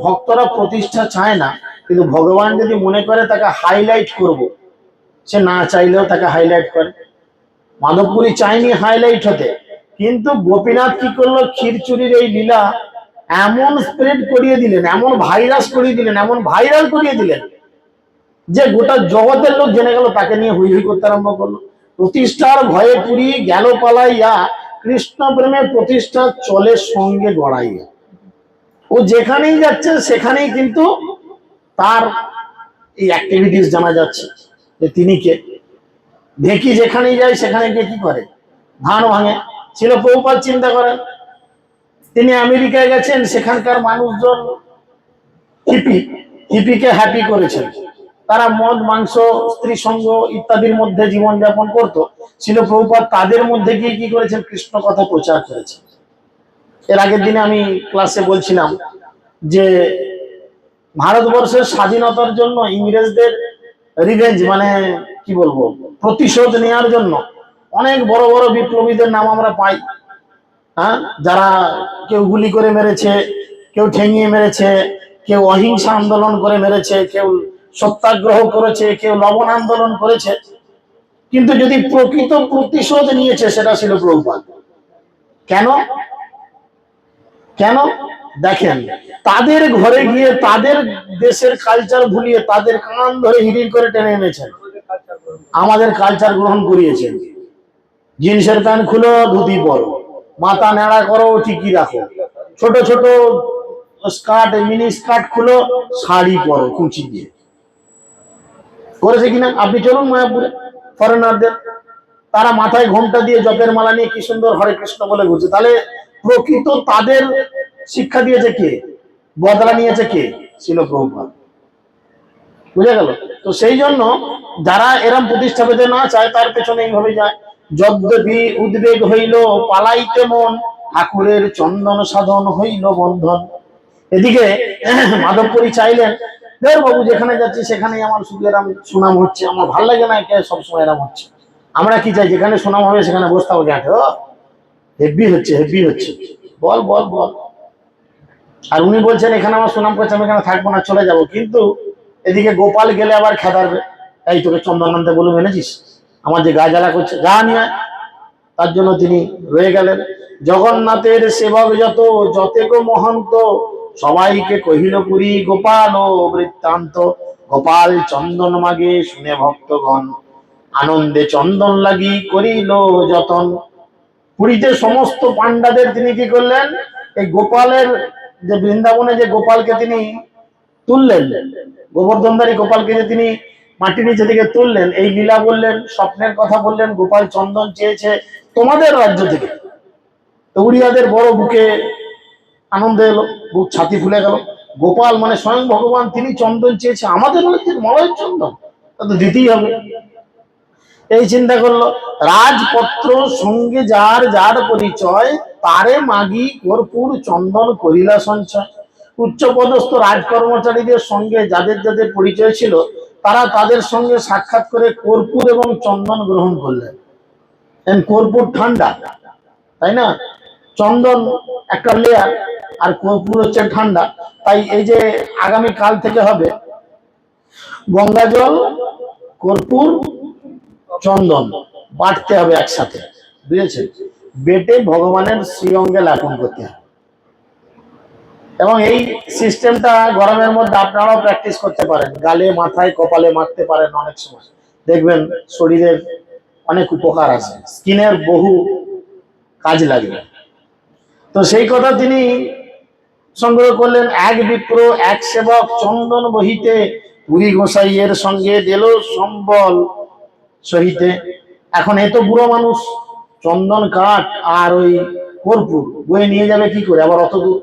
ভক্তরা প্রতিষ্ঠা চায় না, কিন্তু ভগবান যদি মনে করে তাকে হাইলাইট করব, সে না চাইলেও তাকে হাইলাইট করে। মাধবপুরী চাইনি হাইলাইট হতে, কিন্তু গোপীনাথ কি করলো, ক্ষীরচুরির এই লীলা এমন স্প্রেড করিয়ে দিলেন, এমন ভাইরাস করিয়ে দিলেন, এমন ভাইরাল করিয়ে দিলেন যে গোটা জগতের লোক জেনে গেল, তাকে নিয়ে হুই হুই করতে আরম্ভ করলো। প্রতিষ্ঠার ভয়ে পুরি গেল পালাইয়া, কৃষ্ণ প্রেমের প্রতিষ্ঠা চলে সঙ্গে গড়াইয়া। ও যেখানেই যাচ্ছে সেখানেই কিন্তু তার এই অ্যাক্টিভিটিস জানা যাচ্ছে যে তিনি কে। ঢেকি যেখানেই যায় সেখানে গিয়ে কি করে, ধান ভাঙে। ছিল প্রভুপাদ চিন্তা করেন, তিনি আমেরিকায় গেছেন, সেখানকার মানুষজন হিপিকে হ্যাপি করেছেন। তারা মদ, মাংস, স্ত্রী সঙ্গ ইত্যাদির মধ্যে জীবনযাপন করত। ছিল প্রভুপাদ তাদের মধ্যে গিয়ে কি করেছেন, কৃষ্ণ কথা প্রচার করেছেন। এর আগের দিনে আমি ক্লাসে বলছিলাম যে ভারতবর্ষের স্বাধীনতার জন্য ইংরেজদের রিভেঞ্জ মানে কি বলবো, প্রতিশোধ নেওয়ার জন্য অনেক বড় বড় বিপ্লবীদের নাম আমরা পাই। যারা কেউ গুলি করে মেরেছে, কেউ ঠেঙিয়ে মেরেছে, কেউ অহিংসা আন্দোলন করে মেরেছে, কেউ সত্যাগ্রহ করেছে, কেউ লবণ আন্দোলন করেছে। কিন্তু যদি প্রকৃত প্রতিশোধ নিয়েছে সেটা ছিল প্রভুপাদ। কেন? কেন দেখেন, তাদের ঘরে গিয়ে তাদের দেশের কালচার ভুলিয়ে তাদের কান ধরে হিড়ির করে টেনে এনেছেন, আমাদের কালচার গ্রহণ করিয়েছেন। জিন্সের প্যান্ট খুলো, ধুতি পরো, মাথা নেড়া করো, ঠিকই রাখো, ছোট ছোট স্কার্ট, মিনি স্কার্ট খুলো, শাড়ি পরো কুচি দিয়ে। করেছে কিনা? আপনি চলুন মায়াপুরে, ফরেনারদের, তারা মাথায় ঘোমটা দিয়ে জপের মালা নিয়ে কি সুন্দর হরে কৃষ্ণ বলে ঘুরছে। তাহলে প্রকৃত তাদের শিক্ষা দিয়েছে কে, বদলা নিয়েছে কে? ছিল প্রভুপাদ। বুঝে গেল? তো সেই জন্য যারা এরম প্রতিষ্ঠা পেতে না চায় তার পেছনে এইভাবে যায়। যদ্যপি উদ্বেগ হইল পালাইতে মন, ঠাকুরের চন্দন সাধন হইল বন্ধন। এদিকে মাধবপুরী চাইলেন, দেব বাবু যেখানে যাচ্ছি সেখানেই আমার শুধু এরম সুনাম হচ্ছে, আমার ভাল লাগে না কে সবসময় এরম হচ্ছে। আমরা কি চাই, যেখানে সুনাম হবে সেখানে বসতে হবে, হেভি হচ্ছে, হেভি হচ্ছে, বল বল বল। আর উনি বলছেন এখানে আমার সুনাম করছে, আমি এখানে থাকবো না, চলে যাব। কিন্তু এদিকে গোপাল গেলে আবার খেদারবে, এই তোকে চন্দন আনতে বলুন, এনেছিস, আমার যে গা জ্বালা করছে, গা নিয়ে। তার জন্য তিনি রয়ে গেলেন। জগন্নাথের সেবক যত যতেক মহন্ত, সবাইকে কহিল পুরী গোপাল ও বৃত্তান্ত। গোপাল চন্দন মাগে শুনে ভক্তগণ, আনন্দে চন্দন লাগি করিল যতন। পুরীতে সমস্ত পান্ডাদের তিনি কি করলেন, এই গোপালের যে বৃন্দাবনে যে গোপালকে তিনি তুললেন, গোবর্ধনধারী গোপালকে যে তিনি মাটির নিচে থেকে তুললেন, এই লীলা বললেন, স্বপ্নের কথা বললেন। গোপাল চন্দন চেয়েছে তোমাদের রাজ্য থেকে। তো উড়িয়াদের বড় বুকে আনন্দ এলো, বুক ছাতি ফুলে গেল। গোপাল মানে স্বয়ং ভগবান, তিনি চন্দন চেয়েছে আমাদের রাজ্যের মলয়ের চন্দন, তা তো দিতেই হবে। এই চিন্তা করলো, রাজপত্র সঙ্গে যার যার পরিচয়, তারে মাগি কর্পূর চন্দন করিলা সঞ্চয়। উচ্চপদস্থ রাজকর্মচারীদের সঙ্গে যাদের যাদের পরিচয় ছিল, তারা তাদের সঙ্গে সাক্ষাৎ করে কর্পূর এবং চন্দন গ্রহণ করলেন। কর্পূর ঠান্ডা, তাই না? চন্দন একটা লেয়ার আর কর্পূর হচ্ছে ঠান্ডা। তাই এই যে আগামী কাল থেকে হবে গঙ্গা জল, কর্পূর, চন্দন বাটতে হবে একসাথে, বুঝেছেন? বেটে ভগবানের শ্রীঅঙ্গে লেপন করতে হবে। এবং এই সিস্টেমটা গরমের মধ্যে আপনারাও প্র্যাকটিস করতে পারেন, গালে, মাথায়, কপালে মাখতে পারেন। অনেক সময় দেখবেন শরীরের অনেক উপকার আছে, স্কিনের বহু কাজ লাগবে। তো সেই কথা তিনি সংগ্রহ করলেন। এক বিপ্র এক সেবক চন্দন বহিতে, পুরী গোসাইয়ের সঙ্গে দিল সম্বল সহিতে। এখন এত বুড়ো মানুষ, চন্দন কাঠ আর ওই কর্পূর বয়ে নিয়ে যাবে কি করে, আবার অত দূর?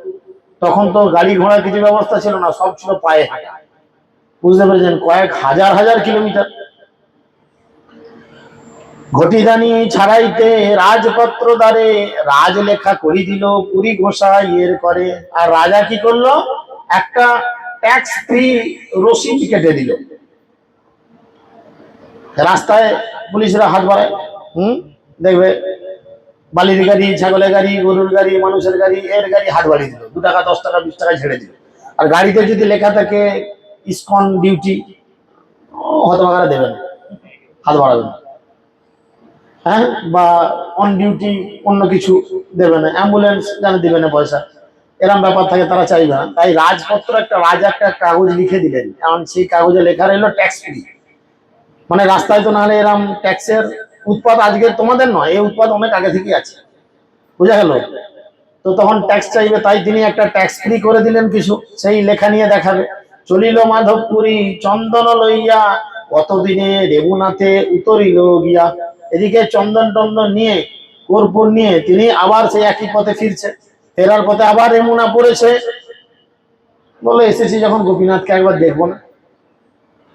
তখন তো গাড়ি ঘোড়ার কিছু ব্যবস্থা ছিল না, সব ছিল পায়ে হাঁটা। বুঝতে পেরেছেন? কয়েক হাজার হাজার কিলোমিটার। ঘটিদানি ছাড়াইতে রাজপত্র দ্বারে, রাজলেখা করি দিল পুরী গোসাইয়ের করে। আর রাজা কি করলো? একটা ট্যাক্স ফ্রি রসিদ কেটে দিল। রাস্তায় পুলিশরা হাত বাড়ায়, দেখবে বালির গাড়ি, ছাগলের গাড়ি, গরুর গাড়ি, মানুষের গাড়ি, এর গাড়ি হাত বাড়িয়ে দিল, 2 টাকা 10 টাকা 20 টাকা ছেড়ে দিল। আর গাড়িতে যদি লেখা থাকে ইসকন ডিউটি, হতভাগারা দেবেন, হাত বাড়াবেন। হ্যাঁ, বা অন ডিউটি অন্য কিছু দেবে না, অ্যাম্বুলেন্স জানে দিবে না পয়সা, এরকম ব্যাপার থাকে, তারা চাইবে না। তাই রাজপত্র একটা রাজা একটা কাগজ লিখে দিলেন, এমন সেই কাগজে লেখা রইল ট্যাক্স ফ্রি। মানে রাস্তায় তো নাহলে এরকম ট্যাক্সের উৎপাদ আজকে তোমাদের নয়, এই উৎপাদ অনেক আগে থেকেই আছে, বুঝা গেল? তো তখন ট্যাক্স চাইবে, তাই তিনি একটা ট্যাক্স ফ্রি করে দিলেন কিছু, সেই লেখা নিয়ে দেখাবে। চলিল মাধবপুরী চন্দন লইয়া, কতদিনে রেবুনাথে উতরিল গিয়া। এদিকে চন্দন টন্দন নিয়ে, কর্পূর নিয়ে তিনি আবার সেই একই পথে ফিরছে। ফেরার পথে আবার রেমুনা পড়েছে, বলে এসেছি যখন গোপীনাথকে একবার দেখবো না?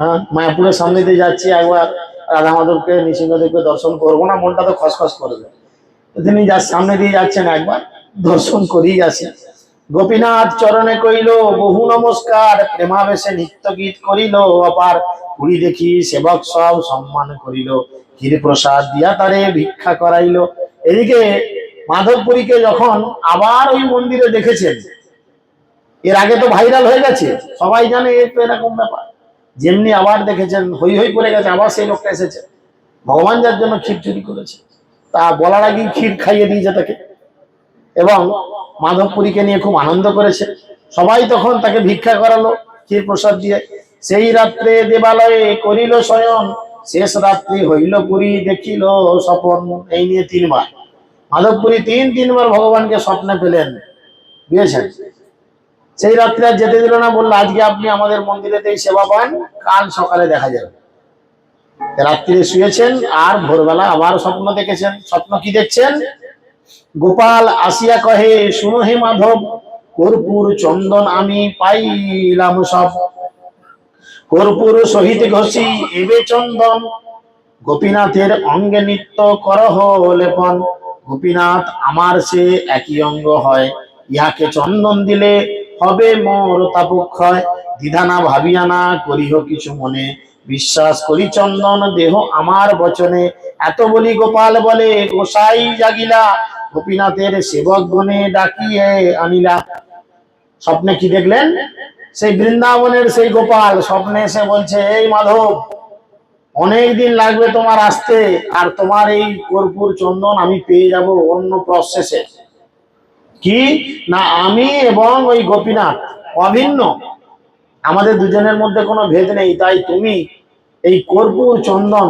হ্যাঁ, মায়াপুরের সামনে দিয়ে যাচ্ছি, একবার রাধা মাধবকে, নৃসিংহদেবকে দর্শন করবো না? মনটা তো খসখস করবে। তিনি যার সামনে দিয়ে যাচ্ছেন, একবার দর্শন করেই আসেন। গোপীনাথ চরণে কইল বহু নমস্কার, প্রেমাবেশে নিত্য গীত করিল অপার। পুরী দেখি সেবক সব সম্মান করিল, ক্ষীর প্রসাদ দিয়া তারে ভিক্ষা করাইল। এদিকে মাধবপুরীকে যখন আবার ওই মন্দিরে দেখেছেন, এর আগে তো ভাইরাল হয়ে গেছে, সবাই জানে এর তো এরকম ব্যাপার। যেমনি আবার দেখেছেন, হই হই করে গেছে, আবার সেই লোকটা এসেছে, ভগবান যার জন্য ক্ষীর চুরি করেছে তা বলার আগেই ক্ষীর খাইয়ে দিয়েছে তাকে। এবং মাধবপুরীকে নিয়ে খুব আনন্দ করেছে, সবাই তখন তাকে ভিক্ষা করালো ক্ষীর প্রসাদ দিয়ে। সেই রাত্রে দেবালয়ে করিল শয়ন, শেষ রাত্রি হইল পুরী দেখিল স্বপন। এই নিয়ে 3 বার মাধবপুরী তিনবার ভগবানকে স্বপ্নে পেলেন, বুঝেছেন? সেই রাত্রে আর যেতে দিল না, বললো আজকে আপনি আমাদের মন্দিরেতেই সেবা পান, কাল সকালে দেখা যাবে। রাত্রিরে শুয়েছেন, আর ভোরবেলা আবার স্বপ্ন দেখেছেন। স্বপ্ন কি দেখছেন? গোপাল আসিয়া কহে শুনো হে মাধব, কর্পূর চন্দন আমি পাইলাম সব। কর্পূর সহিত ঘষি এবে চন্দন, গোপীনাথের অঙ্গে নিত্য করহ লেপন। গোপীনাথ আমার সে একই অঙ্গ হয়, ইহাকে চন্দন দিলে হবে মোর তাপক্ষয়। দ্বিধানা ভাবিয়া না করিহ কিছু মনে, বিশ্বাস করি চন্দন দেহ আমার বচনে। এত বলি গোপাল বলে গোসাই জাগিলা, গোপীনাথের সেবক গণে ডাকিয়ে আনিলা। স্বপ্নে কি দেখলেন? সেই বৃন্দাবনের সেই গোপাল স্বপ্নে এসে বলছে, এই মাধব, অনেক দিন লাগবে তোমার আসতে, আর তোমার এই কর্পূর চন্দন আমি পেয়ে যাব অন্য প্রসেসে। কি না, আমি এবং ওই গোপীনাথ অভিন্ন, আমাদের দুজনের মধ্যে কোনো ভেদ নেই। তাই তুমি এই কর্পূর চন্দন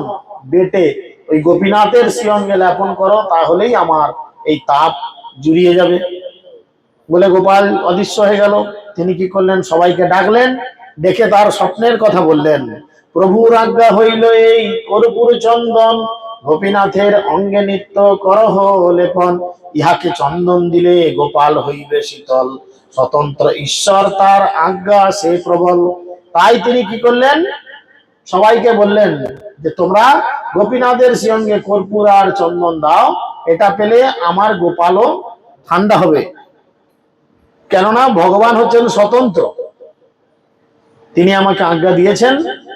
বেটে ওই গোপীনাথের শ্রীঅঙ্গে লেপন করো, তাহলেই আমার এই তাপ জুড়িয়ে যাবে। বলে গোপাল অদৃশ্য হয়ে গেল। তিনি কি করলেন? সবাইকে ডাকলেন, ডেকে তার স্বপ্নের কথা বললেন। প্রভুর আজ্ঞা হইল এই কর্পূর চন্দন, গোপীনাথের অঙ্গে নিত্য করহ লেপন। ইহাকে চন্দন দিলে গোপাল হইবে শীতল, স্বতন্ত্র ঈশ্বর তার আজ্ঞা সে প্রবল। তাই তিনি কি করলেন? সবাইকে বললেন যে তোমরা গোপীনাথের শ্রীঅঙ্গে কর্পূর আর চন্দন দাও, এটা পেলে আমার গোপালও ঠান্ডা হবে। কেননা ভগবান হচ্ছেন স্বতন্ত্র, তিনি আমাকে আজ্ঞা দিয়েছেন,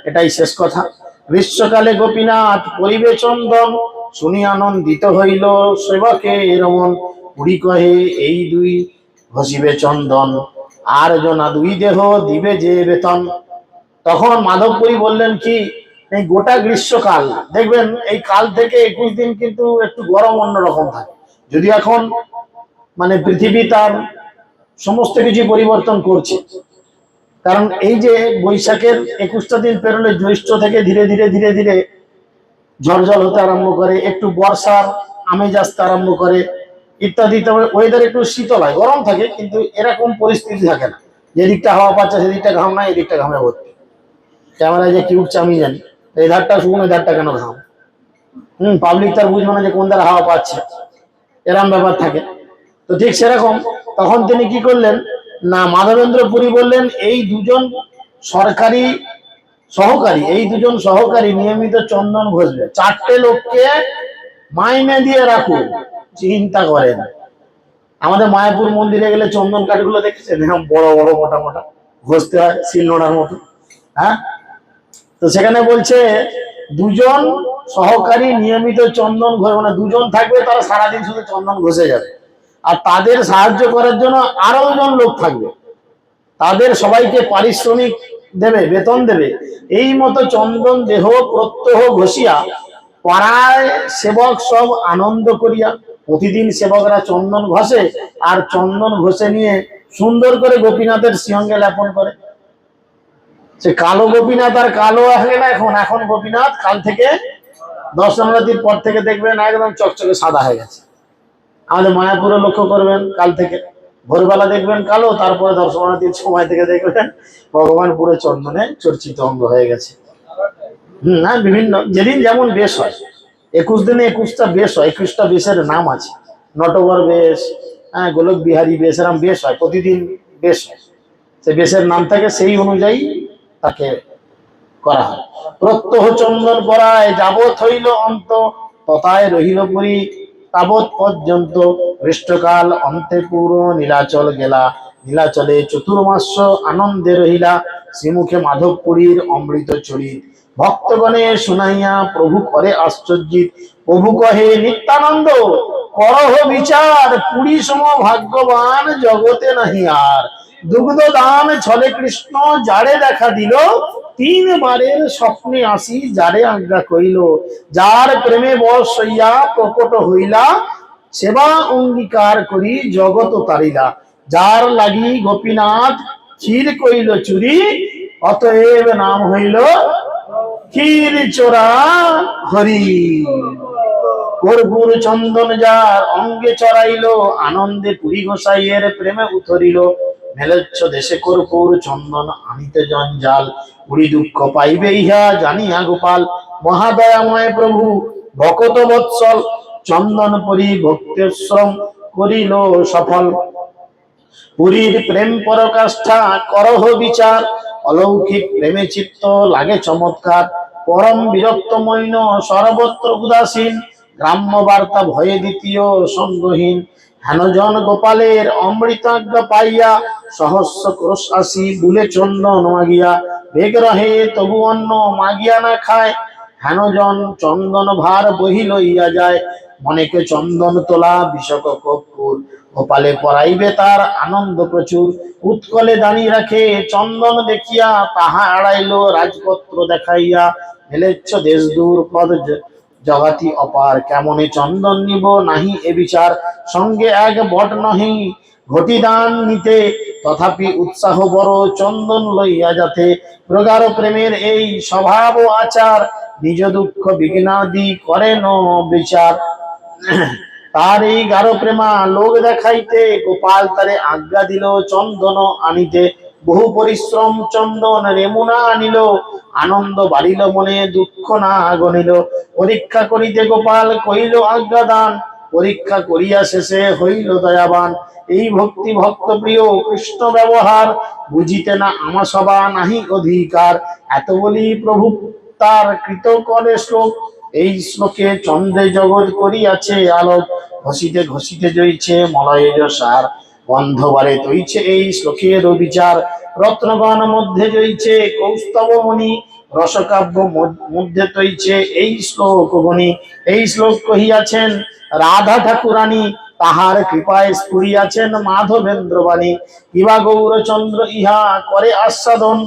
এটাই শেষ কথা। গ্রীষ্মকালে গোপীনাথ করিবে চন্দন, শুনি আনন্দিত হইল সেবকে রমন। পুরী কহে এই দুই ঘষিবে চন্দন, আর জনা দুই দেহ দিবে যে বেতন। তখন মাধবপুরী বললেন কি, এই গোটা গ্রীষ্মকাল দেখবেন এই কাল থেকে 21 দিন কিন্তু একটু গরম অন্যরকম থাকে। যদি এখন মানে পৃথিবী তার সমস্ত কিছু পরিবর্তন করছে, কারণ এই যে বৈশাখের 21টা দিন পেরোলে জ্যৈষ্ঠ থেকে ধীরে ধীরে ধীরে ধীরে ঝড় হতে আরম্ভ করে, একটু বর্ষার আমেজ আসতে আরম্ভ করে ইত্যাদি। তবে ওয়েদার একটু শীতল হয়, গরম থাকে, কিন্তু এরকম পরিস্থিতি থাকে না যেদিকটা হাওয়া পাচ্ছে সেদিকটা ঘাম নাই, এদিকটা ঘামে ভর্তি। ক্যামেরায় যে কি উঠছে আমি জানি, এই ধারটা শুকনো, এই ধারটা কেন ঘাম। পাবলিক তার বুঝবে না যে কোন ধারে হাওয়া পাচ্ছে, এরম ব্যাপার থাকে। তো ঠিক সেরকম তখন তিনি কি করলেন না, মাধবেন্দ্র পুরী বললেন এই দুজন সরকারি সহকারী, এই দুজন সহকারী নিয়মিত চন্দন ঘষবে, 4টে লোককে মাইনে দিয়ে রাখুন। চিন্তা করেন, আমাদের মায়াপুর মন্দিরে গেলে চন্দন কাঠগুলো দেখেছেন, বড় বড় মোটা মোটা ঘষতে হয় শিলনোড়ার মতো। হ্যাঁ, তো সেখানে বলছে দুজন সহকারী নিয়মিত চন্দন ঘষে, মানে দুজন থাকবে, তারা সারাদিন শুধু চন্দন ঘষে যাবে। আর তাদের সাহায্য করার জন্য আরো দুজন লোক থাকবে, তাদের সবাইকে পারিশ্রমিক দেবে, বেতন দেবে। এই মতো চন্দন দেহ প্রত্যহ ঘষিয়া পাড়ায় সেবক সব আনন্দ করিয়া। প্রতিদিন সেবকরা চন্দন ঘষে, আর চন্দন ঘষে নিয়ে সুন্দর করে গোপীনাথের সিংহে লেপন করে। সে কালো গোপীনাথ আর কালো আসে না, এখন এখন গোপীনাথ কাল থেকে দর্শনার্থীর পর থেকে দেখবেন একদম চকচকে সাদা হয়ে গেছে। আমাদের মায়াপুরে লক্ষ্য করবেন, কাল থেকে ভোরবেলা দেখবেন কালো, তারপরে দর্শনার্থীর সময় থেকে দেখবেন ভগবান পুরো চন্দনে চর্চিত অঙ্গ হয়ে গেছে। হ্যাঁ, বিভিন্ন যেদিন যেমন বেশ হয়, 21 দিনে 21টা বেশ হয়, 21টা বেশের নাম আছে। নটবর বেশ, হ্যাঁ, গোলক বিহারী বেশ, এরম বেশ হয়, প্রতিদিন বেশ হয়। সে বেশের নাম থাকে, সেই অনুযায়ী তাকে করা হয়। প্রত্যহ চন্দন পরায় যাবৎ হইল অন্ত, তথায় রহিল পুরী তাবৎ পর্যন্ত। গ্রীষ্মকাল অন্তে পুর নীলাচল গেলা, নীলাচলে চতুর্মাস্য আনন্দে রহিলা। শ্রীমুখে মাধবপুরীর অমৃত চরিত, ভক্তগণে শুনাইয়া প্রভু করে আশ্চর্যিত। প্রভু কহে নিত্যানন্দ করহ বিচার, পুরী সম ভাগ্যবান জগতে নাহি আর। দুগ্ধ দান ছলে কৃষ্ণ যারে দেখা দিল, 3 বারের স্বপ্নে আসি যারে আজ্ঞা কইল। যার প্রেমে বশ হইয়া প্রকট হইলা, সেবা অঙ্গীকার করি জগত তারিলা। যার লাগি গোপীনাথ ক্ষীর কইল চুরি, অতএব নাম হইল ক্ষীর চোরা হরি। কর্পূর চন্দন যার অঙ্গে চড়াইল, আনন্দে পুরী গোসাইয়ের প্রেমে উতরিল। মেলেচ্ছ দেশে কর্পূর চন্দন আনিতে জঞ্জাল, পুরী দুঃখ পাইবে ইহা জানিয়া গোপাল। মহাদয়াময় প্রভু ভকত বৎসল, চন্দন পরি ভক্তেশ্রম করিল সফল। পুরীর প্রেম পরকাষ্ঠা করহ বিচার, অলৌকিক প্রেমে চিত্ত লাগে চমৎকার। পরম বিরক্ত মৈন সর্বত্র উদাসীন, গ্রাম্য বার্তা ভয়ে দ্বিতীয় সঙ্গহীন। হেনজন গোপালের অমৃতাজ্ঞা পাইয়া, সহস্র ক্রোশ আসি বুলে চন্দন মাগিয়া। বেগ রহে তবু অন্ন মাগিয়া না খায়, হেনজন চন্দন ভার বহি লইয়া যায়। মনেকে চন্দন তোলা বিষক কর্পূর, গোপালে পরাইবে তার আনন্দ প্রচুর। উৎকলে দাঁড়িয়ে রাখে চন্দন দেখিয়া, তাহা এড়াইল রাজপত্র দেখাইয়া। মেলেচ্ছ দেশ দূর পদ জগাতি অপার, কেমনে চন্দন নিব নাহি এ বিচার। সঙ্গে এক বট নহি ঘটি দান নিতে, তথাপি উৎসাহ বড় চন্দন লইয়া যাতে। প্রগাঢ় প্রেমের এই স্বভাব ও আচার, নিজ দুঃখ বিঘ্নাদি করেন বিচার। তার এই গাঢ় প্রেমা লোক দেখাইতে, গোপাল তারে আজ্ঞা দিল চন্দন আনিতে। বহু পরিশ্রম চন্দন রেমুনা আনিল, আনন্দ বাড়িল মনে দুঃখ না গনিল। পরীক্ষা করিতে গোপাল কইল আজ্ঞা দান, পরীক্ষা করিয়া শেষে হইল দয়াবান। এই ভক্তি ভক্ত প্রিয় কৃষ্ণ ব্যবহার, বুঝিতে না আমা সবা নাহি অধিকার। এত বলি প্রভু তার কৃত করে শ্লোক, এই শ্লোকে চন্দ্রে জগৎ করিয়াছে আলোক। ঘষিতে ঘষিতে জইছে মলয়ের সার, বন্ধবারে তৈছে এই শ্লোকের বিচার। রত্নগণ মধ্যে জইছে কৌস্তব মণি, রসকাব্য মধ্যে তৈছে এই শ্লোক গণি। এই শ্লোক কহিয়াছেন রাধা ঠাকুরানী, তাহার কৃপায় স্ফুরিয়াছেন মাধবেন্দ্র বাণী। ইহা গৌরচন্দ্র ইহা করে আস্বাদন,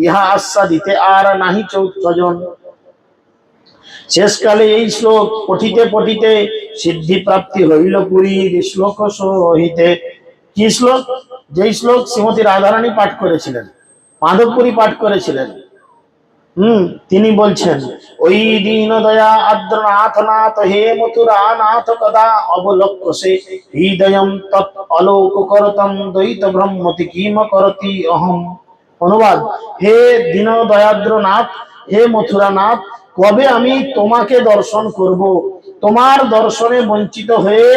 ইহা আস্বাদিতে আর নাহি চৌদ্দজন। শেষকালে এই শ্লোক পঠিতে পঠিতে সিদ্ধি প্রাপ্তি হইল পুরীর শ্লোক সহিতে। কি শ্লোক? যেই শ্লোক শ্রীমতী রাধারানী পাঠ করেছিলেন, মাধবপুরী পাঠ করেছিলেন। তিনি বলছেন ওই দীন দয়া আদ্রনাথ নাথ হে মথুরা নাথ কদা অবলক্ষ সে হৃদয়ম তৎ অলোক করতম দ্বৈত ব্রহ্মতি কিম করতি অহম। অনুবাদ: হে দীন দয়াদ্র নাথ, হে মথুরা নাথ, কবে আমি তোমাকে দর্শন করব? তোমার দর্শনে বঞ্চিত হয়ে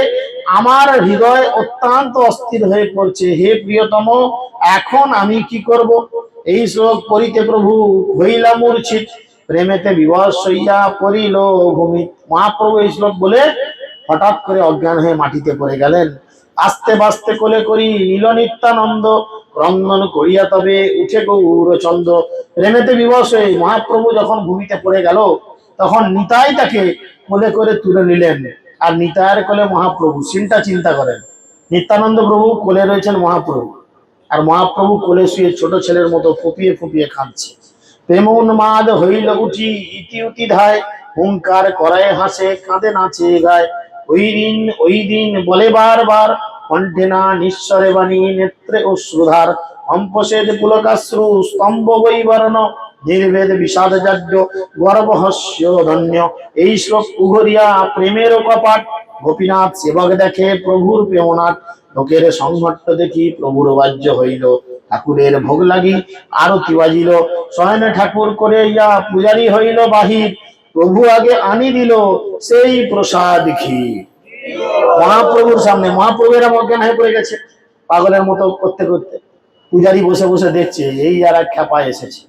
আমার হৃদয় অত্যন্ত অস্থির হয়ে পড়ছে। হে প্রিয়তম, এখন আমি কি করব? এই শ্লোক পড়িতে প্রভু হইলা মূর্ছিত, প্রেমেতে বিবশ হইয়া পড়িল ভূমি। মহাপ্রভু এই শ্লোক বলে হঠাৎ করে অজ্ঞান হয়ে মাটিতে পড়ে গেলেন। আস্তে বাস্তে কোলে করি নীল নিত্যানন্দ, ক্রন্দন করিয়া তবে উঠে গৌরচন্দ্র। প্রেমেতে বিবশ হয়ে মহাপ্রভু যখন ভূমিতে পড়ে গেল, তখন নিতাই তাকে কোলে করে তুলে নিলেন। আর নিতাইয়ের কোলে মহাপ্রভু, সিনটা চিন্তা করেন। নিত্যানন্দ প্রভু কোলে রয়েছেন মহাপ্রভু, আর মহাপ্রভু কোলে শুয়ে ছোট ছেলের মতো ফুপিয়ে ফুপিয়ে কাঁদছে। প্রেম উন্মাদ হইল উঠি ইতি উতি ধায়, হুঙ্কার করায় হাসে কাঁদে নাচে গায়। ওই দিন বলে বারবার কণ্ঠে না নিঃস্বরে বাণী, নেত্রে অশ্রুধার অম্পসেদ পুলকাশ্রু স্তম্ভ বৈবরণ, নির্বেদ বিষাদ যাজ্ঞ গর্বহস্য ধন্য। এই শ্লোক উঘরিয়া প্রেমের কপাট, গোপীনাথ সেবক দেখে প্রভুর প্রেমনাথ। লোকের সংঘর্ষ দেখি প্রভুর বাহ্য হইল, ঠাকুরের ভোগ লাগি আরতি বাজিল। শয়নে ঠাকুর করে ইয়া পূজারি হইল বাহির, প্রভু আগে আনি দিল সেই প্রসাদ ক্ষীর। মহাপ্রভুর সামনে মহাপ্রভু এরা অজ্ঞান হয়ে পড়ে গেছে, পাগলের মতো করতে করতে। পূজারি বসে বসে দেখছে এই আর এক খ্যাপা এসেছে,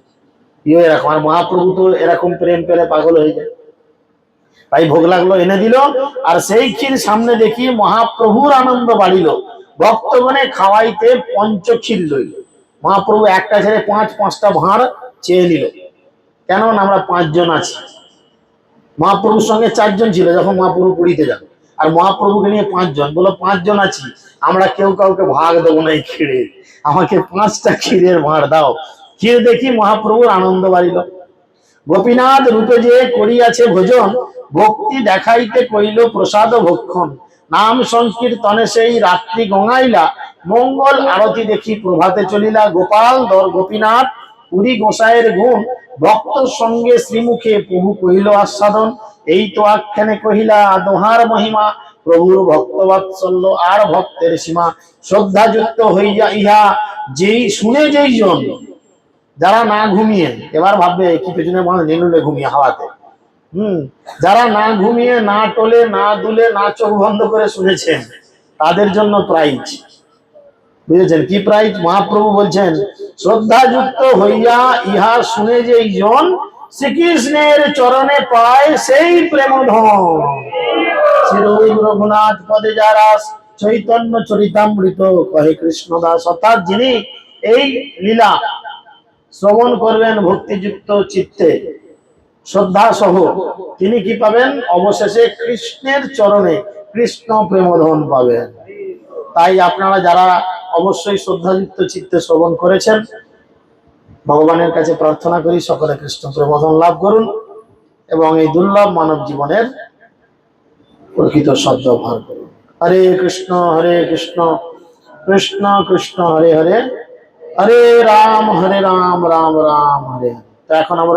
এরকম। আর মহাপ্রভু তো এরকম প্রেম পেলে পাগল হয়ে যায়। তাই ভোগ লাগলো, এনে দিল। আর সেই ক্ষীর সামনে দেখি মহাপ্রভুর আনন্দ বাড়িল, ভক্তগণে খাওয়াইতে পঞ্চক্ষীর লইল। মহাপ্রভু একটা ছেড়ে পাঁচটা ভাঁড় চেয়ে নিল। কেন? আমরা 5 জন আছি। মহাপ্রভুর সঙ্গে 4 জন ছিল যখন মহাপ্রভু পুরীতে যান, আর মহাপ্রভুকে নিয়ে 5 জন। বলো 5 জন আছি, আমরা কেউ কাউকে ভাগ দেবো না এই ক্ষীরে, আমাকে 5টা ক্ষীরের ভাঁড় দাও। ক্ষীর দেখি মহাপ্রভুর আনন্দ বাড়িল। গোপীনাথ রূপে যে করিয়াছে ভোজন, ভক্তি দেখাইতে কইল প্রসাদ ভক্ষণ। নাম সংকীর্তনে সেই রাত্রি গঙ্গাইলা, মঙ্গল আরতি দেখি প্রভাতে চলিলা। গোপাল ধর গোপীনাথ পুরী গোসাইয়ের গুণ, ভক্ত সঙ্গে শ্রীমুখে প্রভু কহিল আস্বাদন। এই তো আখ্যানে কহিলা দোহার মহিমা, প্রভুর ভক্ত বাৎসল্য আর ভক্তের সীমা। শ্রদ্ধাযুক্ত হইয়া ইহা যেই শুনে যেই জন, যারা না ঘুমিয়ে, এবার ভাববে কি পেছনে মানুষ নেনুলে ঘুমিয়ে হাওয়াতে, যারা না ঘুমিয়ে, না টলে, না দুলে, না চোখ বন্ধ করে শুনেছেন, তাদের জন্য প্রাইজ। বুঝেছেন কি প্রাইজ? মহাপ্রভু বলছেন শ্রদ্ধাযুক্ত হইয়া ইহা শুনে যেই জন, শ্রীকৃষ্ণের চরণে পায় সেই প্রেমধন। শ্রী রঘুনাথ পদে যারা চৈতন্য চরিতামৃত কহে কৃষ্ণদাস। অর্থাৎ যিনি এই লীলা শ্রবণ করবেন ভক্তিযুক্ত চিত্তে, শ্রদ্ধা সহ, তিনি কি পাবেন? অবশেষে কৃষ্ণের চরণে কৃষ্ণ প্রেমধন পাবেন। তাই আপনারা যারা অবশ্যই শ্রদ্ধাযুক্ত চিত্তে শ্রবণ করেছেন, ভগবানের কাছে প্রার্থনা করি সকলে কৃষ্ণ প্রেমধন লাভ করুন এবং এই দুর্লভ মানব জীবনের প্রকৃত সদ্ব্যবহার করুন। হরে কৃষ্ণ কৃষ্ণ কৃষ্ণ হরে হরে, হরে রাম রাম রাম হরে। তো এখন আমরা